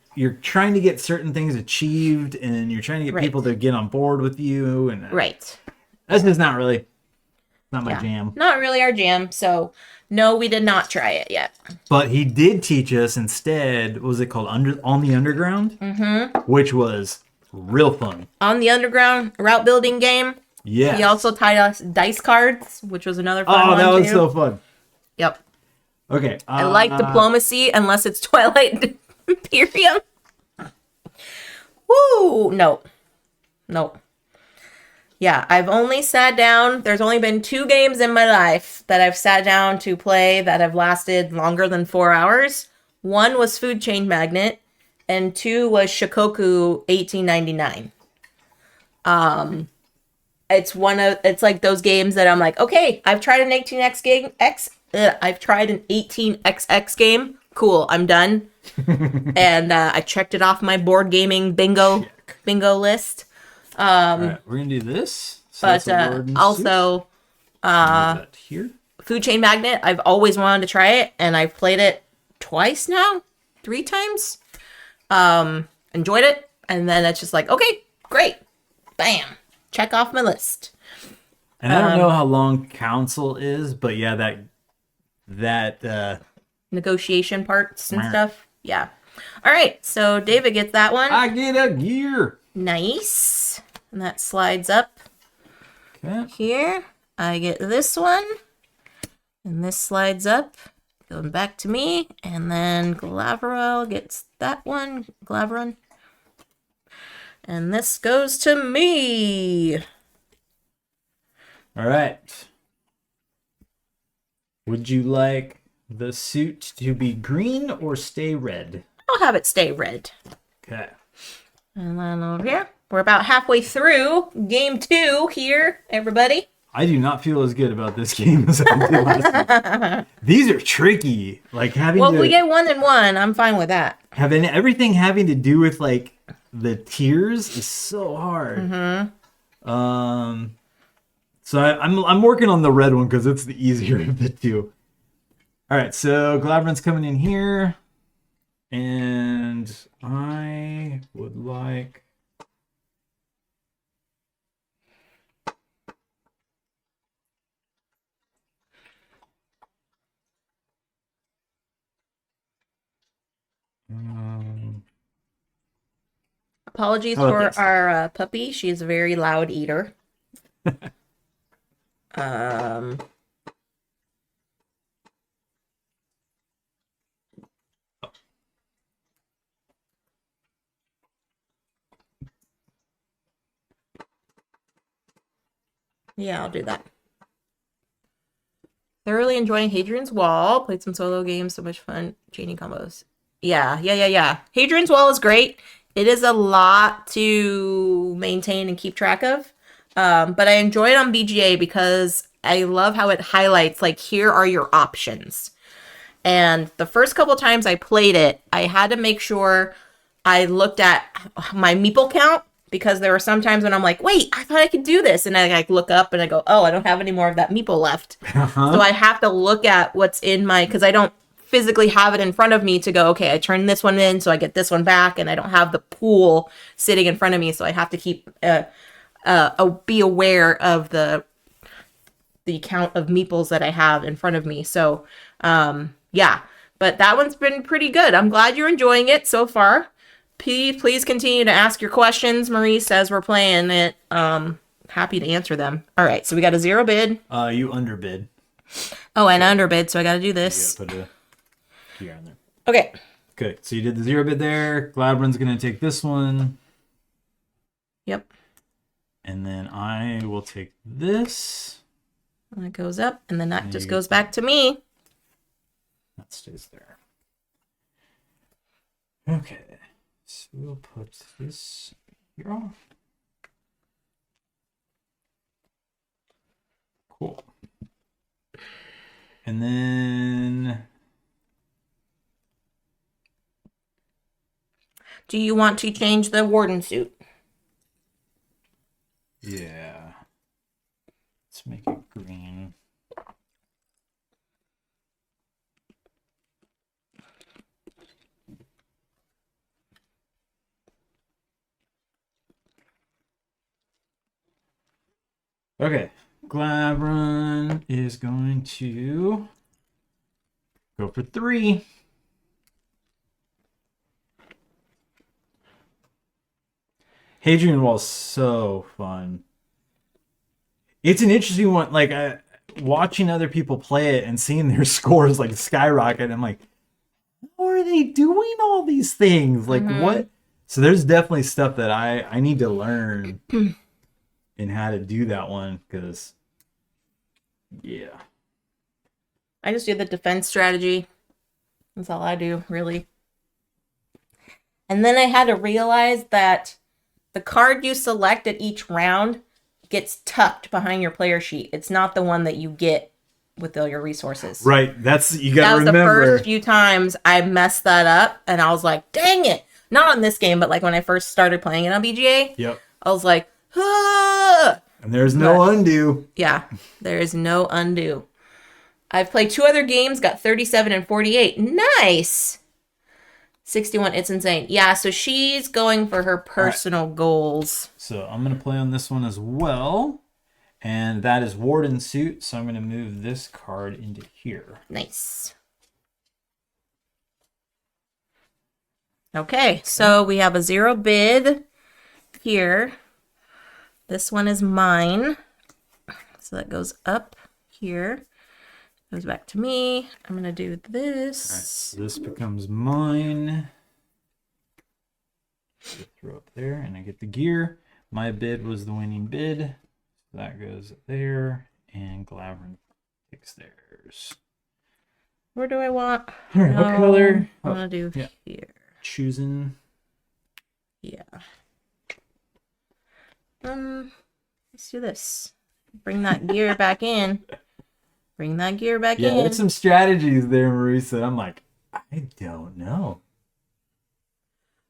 trying to get certain things achieved, and you're trying to get Right. people to get on board with you, and Right. that's just not really not my Yeah. jam. Not really our jam. So no, we did not try it yet. But he did teach us instead. What was it called? On the Underground, which was real fun. On the Underground route building game. Yeah. He also tied us dice cards, which was another fun one. Oh, that was too. so fun. Yep. Okay. I like diplomacy unless it's Twilight Imperium. Woo! No. Nope. Yeah, I've only sat down. There's only been 2 games in my life that I've sat down to play that have lasted longer than 4 hours. One was Food Chain Magnet, and 2 was Shikoku 1899. It's like those games that I'm like, okay, I've tried an 18x game. I've tried an 18xx game. Cool, I'm done. And I checked it off my board gaming bingo list. All right, we're gonna do this. So But that's a Lord and also, Move that here. Food Chain Magnet, I've always wanted to try it, and I've played it twice now, 3 times. Enjoyed it, and then it's just like, okay, great, bam, check off my list. And I don't know how long council is, but yeah, that Negotiation parts and stuff. Yeah. All right, so David gets that one. I get a gear. Nice. And that slides up Okay. here. I get this one. And this slides up. Going back to me. And then Glavrel gets that one. Glavron. And this goes to me. All right. Would you like the suit to be green or stay red? I'll have it stay red. Okay. And then over here. We're about halfway through game 2 here, everybody. I do not feel as good about this game as I did last week. These are tricky. Like having Well, to if we get 1 and 1, I'm fine with that. having everything having to do with like the tiers is so hard. So I'm working on the red one because it's the easier of the two. All right, so Glavron's coming in here, and I would like. Apologies How about for this? our puppy. She is a very loud eater. um, yeah, I'll do that. Thoroughly enjoying Hadrian's Wall. Played some solo games. So much fun. Chaining combos. Yeah. Hadrian's Wall is great. It is a lot to maintain and keep track of. But I enjoy it on BGA because I love how it highlights, like, here are your options. And the first couple times I played it, I had to make sure I looked at my meeple count because there were some times when I'm like, wait, I thought I could do this. And I like look up and I go, oh, I don't have any more of that meeple left. So I have to look at what's in my, because I don't physically have it in front of me to go, okay, I turn this one in so I get this one back, and I don't have the pool sitting in front of me. So I have to keep, be aware of the count of meeples that I have in front of me. So, yeah, but that one's been pretty good. I'm glad you're enjoying it so far. Please continue to ask your questions, Maurice, as we're playing it. Happy to answer them. All right, so we got a 0 bid. You underbid. Oh, and underbid, so I got to do You this. gotta put a gear on there. Okay. Okay, so you did the 0 bid there. Gladron's gonna take this one. Yep. And then I will take this. That goes up, and then that just goes back to me. That stays there. Okay. So we'll put this here. Cool. And then Do you want to change the warden suit? Yeah. Let's make it green. Okay. Glavron is going to go for 3. Hadrian Wall's so fun. It's an interesting one. Like, watching other people play it and seeing their scores like skyrocket. I'm like, how are they doing all these things? Like, what? So there's definitely stuff that I need to learn in how to do that one, because, yeah. I just do the defense strategy. That's all I do, really. And then I had to realize that the card you select at each round gets tucked behind your player sheet. It's not the one that you get with all your resources. Right. That's, you gotta remember. That was the first few times I messed that up, and I was like, dang it. Not on this game, but like when I first started playing it on BGA. Yep. I was like, ah! And there's no undo. Yeah, there is no undo. I've played 2 other games, got 37 and 48. Nice! 61, it's insane. Yeah, so she's going for her personal goals. So I'm going to play on this one as well. And that is Warden Suit. So I'm going to move this card into here. Nice. Okay, so we have a 0 bid here. This one is mine. So that goes up here. Goes back to me. I'm going to do this. All right, so this becomes mine. Throw up there, and I get the gear. My bid was the winning bid. So that goes there, and Glavron takes theirs. Where do I want? All right, what color? I'm going to do yeah. here. Choosing. Yeah. Let's do this. Bring that gear back in. Bring that gear back in. Yeah, there's some strategies there, Marisa. I'm like, I don't know.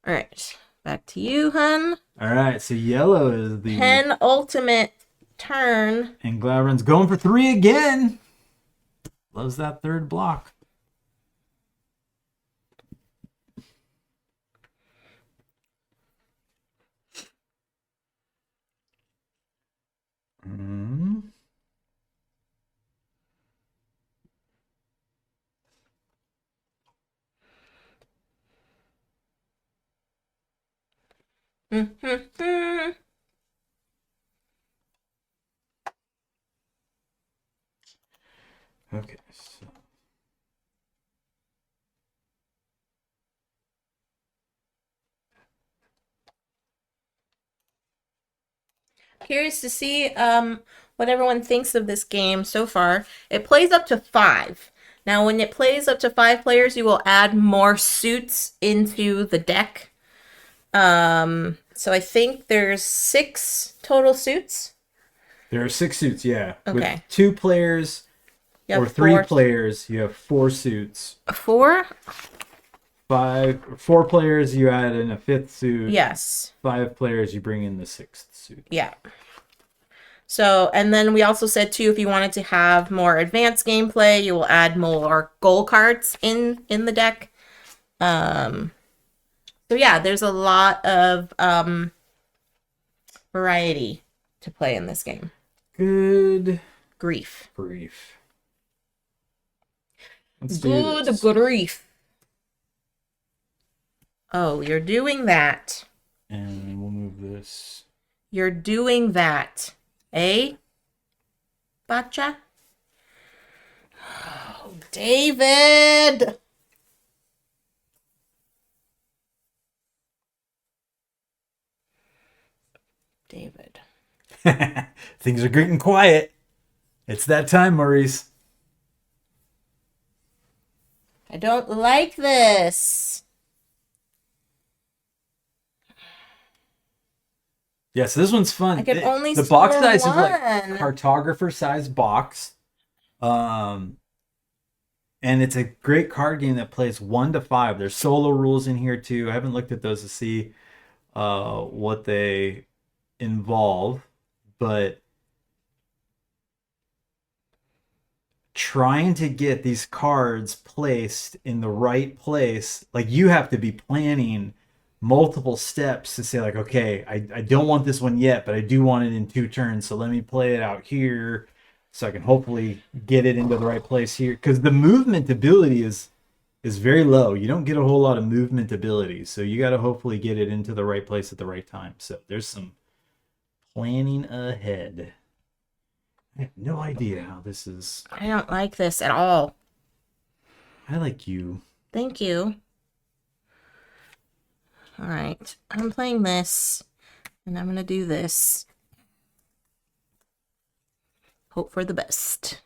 All right. Back to you, hun. All right, so yellow is the... penultimate turn. And Glavron's going for 3 again. Loves that third block. Okay, so... Curious to see what everyone thinks of this game so far. It plays up to 5. Now, when it plays up to 5 players, you will add more suits into the deck. So I think there's 6 total suits. There are 6 suits, yeah. Okay. With 2 players or 3 players, you have 4 suits. 4? 4 players, you add in a 5th suit. Yes. 5 players, you bring in the 6th suit. Yeah. So, and then we also said too, if you wanted to have more advanced gameplay, you will add more goal cards in the deck. So yeah, there's a lot of variety to play in this game. Good grief. Let's do this. Good grief. Oh, you're doing that. And we'll move this. You're doing that. Eh? Bacha? Oh, David! David. Things are getting quiet. It's that time, Maurice. I don't like this. Yeah, so this one's fun. I can only the box score size one. is like cartographer size box. And And it's a great card game that plays 1 to 5. There's solo rules in here too. I haven't looked at those to see what they involve, but trying to get these cards placed in the right place, like you have to be planning multiple steps to say like, okay, I don't want this one yet, but I do want it in 2 turns, so let me play it out here so I can hopefully get it into the right place here, because the movement ability is very low. You don't get a whole lot of movement ability, so you got to hopefully get it into the right place at the right time. So there's some planning ahead. I have no idea how this is. I don't like this at all. I like you. Thank you. All right. I'm playing this, and I'm going to do this. Hope for the best.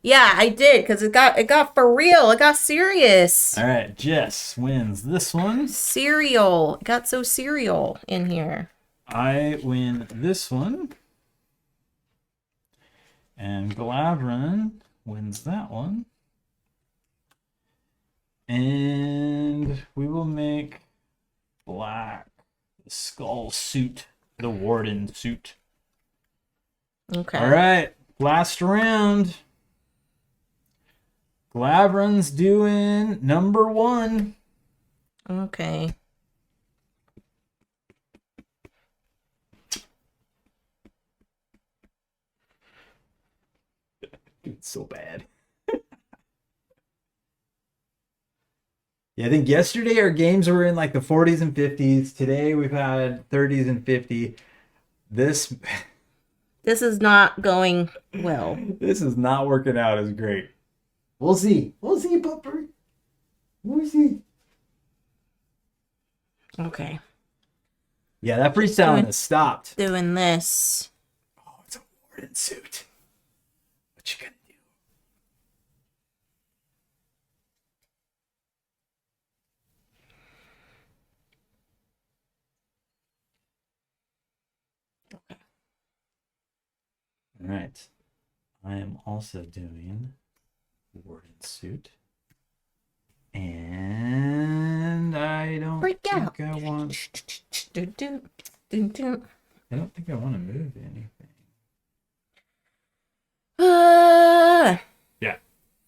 Yeah, I did, because it got for real. It got serious. All right, Jess wins this one. Serial. It got so serial in here. I win this one. And Glavrin wins that one. And we will make black the skull suit, the warden suit. Okay. All right, last round. Glavrin's doing number 1. Okay. It's so bad. Yeah, I think yesterday our games were in like the 40s and 50s. Today we've had 30s and 50. This is not going well. This is not working out as great. We'll see. We'll see, Pupper. We'll see. Okay. Yeah, that freestyling has stopped. Doing this. Oh, it's a warden suit. What you gonna do? Okay. All right. I am also doing warden suit. And I don't think I want... I don't think I want to move anything. Yeah.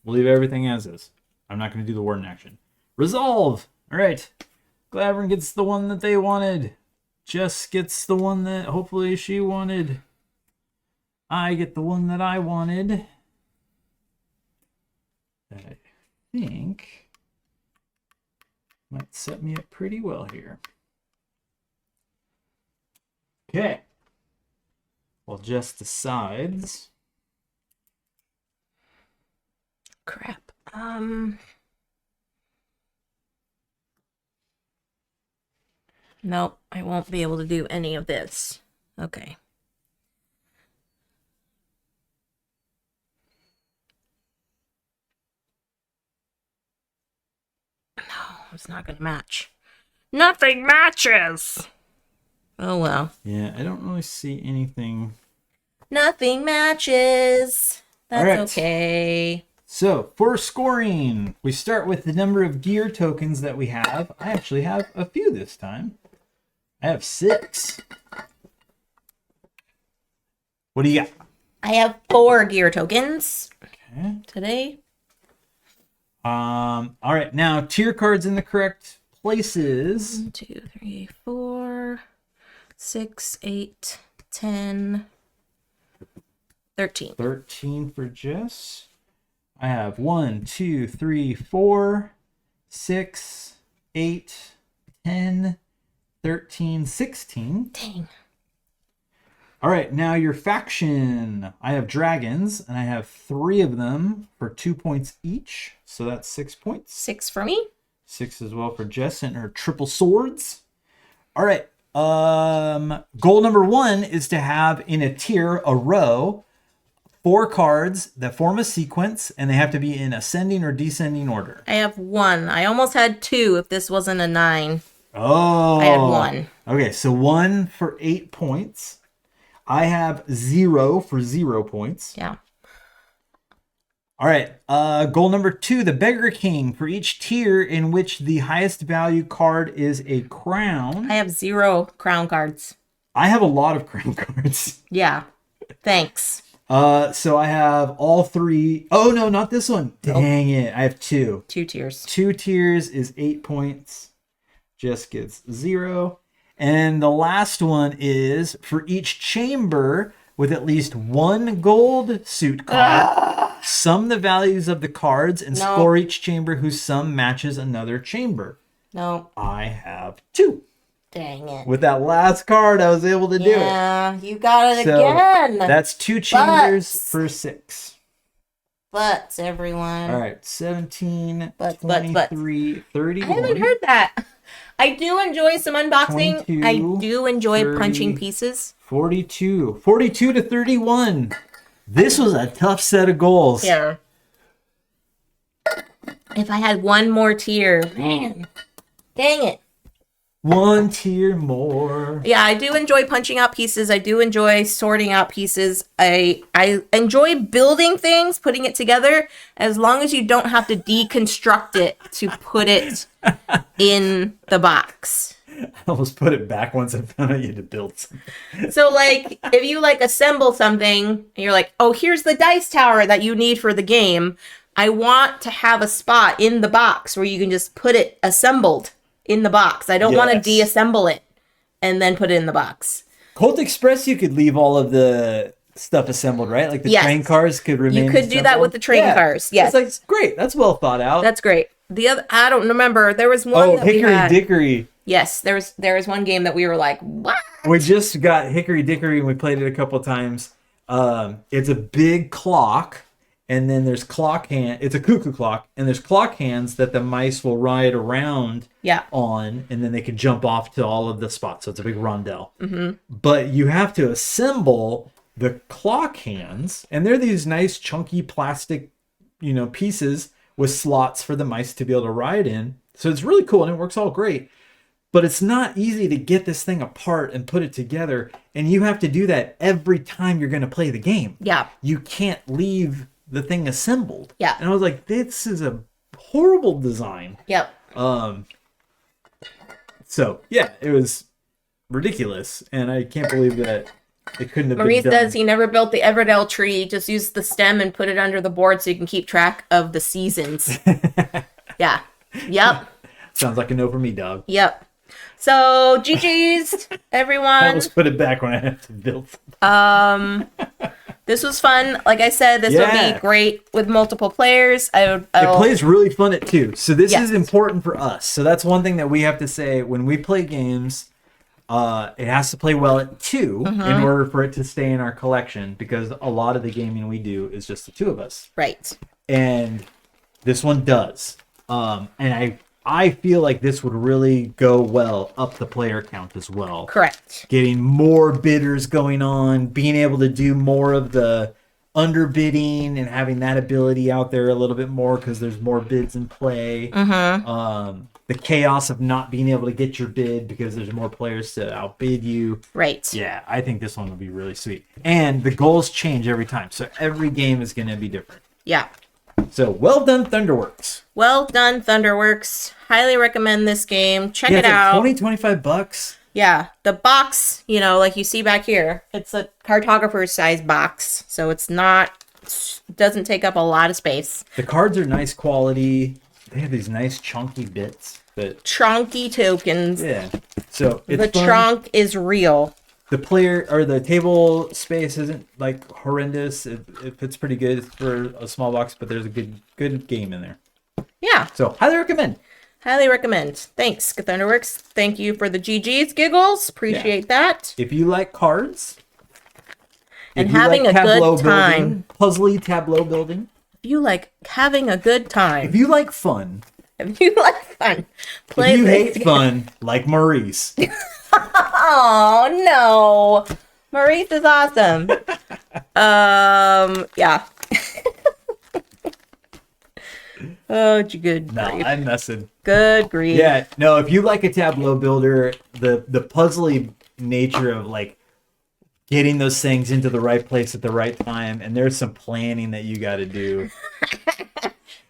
We'll leave everything as is. I'm not going to do the warden action. Resolve! All right. Glavrin gets the one that they wanted. Jess gets the one that hopefully she wanted. I get the one that I wanted. I think might set me up pretty well here. Okay. Well, Jess decides. Crap. Nope, I won't be able to do any of this. Okay. No, it's not gonna match. Nothing matches! Oh well. Yeah, I don't really see anything. Nothing matches. That's All right. okay. So, for scoring, we start with the number of gear tokens that we have. I actually have a few this time. I have 6. What do you got? I have 4 gear tokens Okay. today. All right, now tier cards in the correct places. 1, 2, 3, 4, 6, 8, 10, 13. 13 for Jess. I have 1, 2, 3, 4, 6, 8, 10, 13, 16. Dang. All right, now your faction. I have dragons, and I have 3 of them for 2 points each. So that's 6 points. 6 for me. 6 as well for Jess and her triple swords. All right. Goal number 1 is to have in a tier, a row, 4 cards that form a sequence, and they have to be in ascending or descending order. I have 1. I almost had 2 if this wasn't a 9. Oh. I had 1. Okay, so 1 for 8 points. I have 0 for 0 points. Yeah. All right. Goal number 2, the Beggar King. For each tier in which the highest value card is a crown. I have 0 crown cards. I have a lot of crown cards. Yeah. Thanks. So I have all 3. Oh, no, not this one. Dang it. I have 2. 2 tiers. 2 tiers is 8 points. Jess gets 0. And the last one is for each chamber with at least 1 gold suit card, sum the values of the cards and score each chamber whose sum matches another chamber. No. I have 2. Dang it. With that last card, I was able to do it. Yeah, you got it So again. that's 2 chambers for 6. Butts, everyone. All right, 17, Butts. 23, 31. I haven't heard that. I do enjoy some unboxing. 22, I do enjoy 30, punching pieces. 42 to 31. This was a tough set of goals. Yeah. If I had one more tier, man, dang it. 1 tier more. Yeah, I do enjoy punching out pieces. I do enjoy sorting out pieces. I enjoy building things, putting it together, as long as you don't have to deconstruct it to put it in the box. I almost put it back once I found out you had to build something. So, like, if you, like, assemble something, and you're like, oh, here's the dice tower that you need for the game, I want to have a spot in the box where you can just put it assembled in the box. I don't want to deassemble it and then put it in the box. Colt Express, you could leave all of the stuff assembled, right? Like the train cars could remain You could do that with the train cars. Yes. It's like, great. That's well thought out. That's great. The other, I don't remember. There was one that Hickory we had. Dickory. Yes, there was one game that we were like, what? We just got Hickory Dickory and we played it a couple of times. It's a big clock, and then there's clock hand. It's a cuckoo clock, and there's clock hands that the mice will ride around on, and then they can jump off to all of the spots. So it's a big rondelle. Mm-hmm. But you have to assemble the clock hands, and they're these nice chunky plastic, pieces with slots for the mice to be able to ride in. So it's really cool, and it works all great. But it's not easy to get this thing apart and put it together, and you have to do that every time you're going to play the game. Yeah. You can't leave the thing assembled. Yeah. And I was like, this is a horrible design. Yep. So, yeah, it was ridiculous, and I can't believe that it couldn't have Maurice been done. says he never built the Everdell tree, just used the stem and put it under the board so you can keep track of the seasons. Yeah. Yep. Sounds like a no for me, dog. Yep. So, GG's, everyone. I almost put it back when I have to build something. This was fun. Like I said, this would be great with multiple players. It plays really fun at 2. So this Yes. is important for us. So that's one thing that we have to say when we play games. It has to play well at 2 in order for it to stay in our collection, because a lot of the gaming we do is just the 2 of us. Right. And this one does. And I feel like this would really go well up the player count as well. Correct. Getting more bidders going on, being able to do more of the underbidding and having that ability out there a little bit more because there's more bids in play. The chaos of not being able to get your bid because there's more players to outbid you. Right. Yeah, I think this one would be really sweet. And the goals change every time, so every game is going to be different. Yeah. So, well done, Thunderworks. Well done, Thunderworks. Highly recommend this game. Check it it's out. Like $25. Yeah, the box, like you see back here, it's a cartographer's size box, so doesn't take up a lot of space. The cards are nice quality. They have these nice chunky bits. Chunky tokens. Yeah. So it's the fun. trunk is real. The player or the table space isn't like horrendous. It fits pretty good for a small box, but there's a good game in there. Yeah. So highly recommend. Highly recommend. Thanks, Thunderworks. Thank you for the GG's giggles. Appreciate that. If you like cards and having a good time, puzzly tableau building. If you like having a good time. If you like fun. If you like fun. Play if you hate fun, like Maurice. Oh no. Maurice is awesome. Yeah. Oh, good No, grief. I'm messing. Good grief. Yeah, no, if you like a tableau builder, the puzzly nature of like getting those things into the right place at the right time, and there's some planning that you got to do.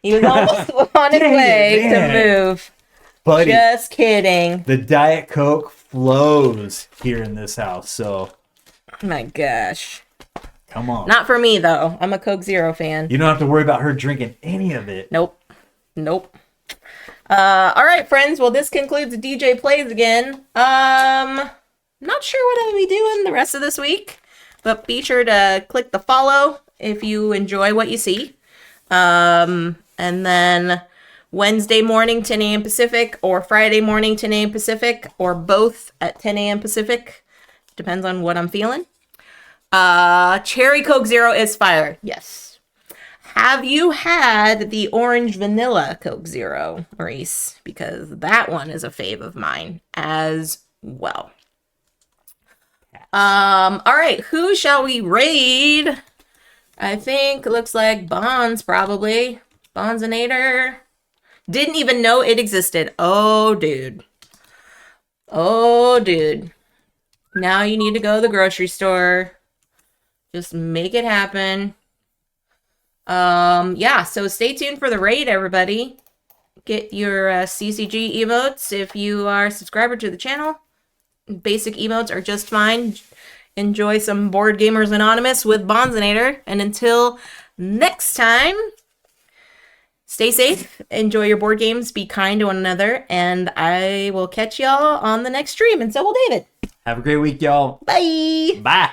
He was almost on his way to move. Buddy, just kidding. The Diet Coke flows here in this house, so. My gosh. Come on. Not for me, though. I'm a Coke Zero fan. You don't have to worry about her drinking any of it. Nope. All right, friends. Well, this concludes DJ Plays Again. Not sure what I'll be doing the rest of this week, but be sure to click the follow if you enjoy what you see. And then Wednesday morning, 10 a.m. Pacific, or Friday morning, 10 a.m. Pacific, or both at 10 a.m. Pacific. Depends on what I'm feeling. Cherry Coke Zero is fire. Yes. Have you had the orange vanilla Coke Zero, Maurice? Because that one is a fave of mine as well. All right. Who shall we raid? I think it looks like Bonds, probably. Bondsinator. Didn't even know it existed. Oh, dude. Now you need to go to the grocery store. Just make it happen. Yeah, so stay tuned for the raid, everybody. Get your CCG emotes if you are a subscriber to the channel. Basic emotes are just fine. Enjoy some Board Gamers Anonymous with Bondsinator. And until next time, stay safe, enjoy your board games, be kind to one another, and I will catch y'all on the next stream, and so will David. Have a great week, y'all. Bye. Bye.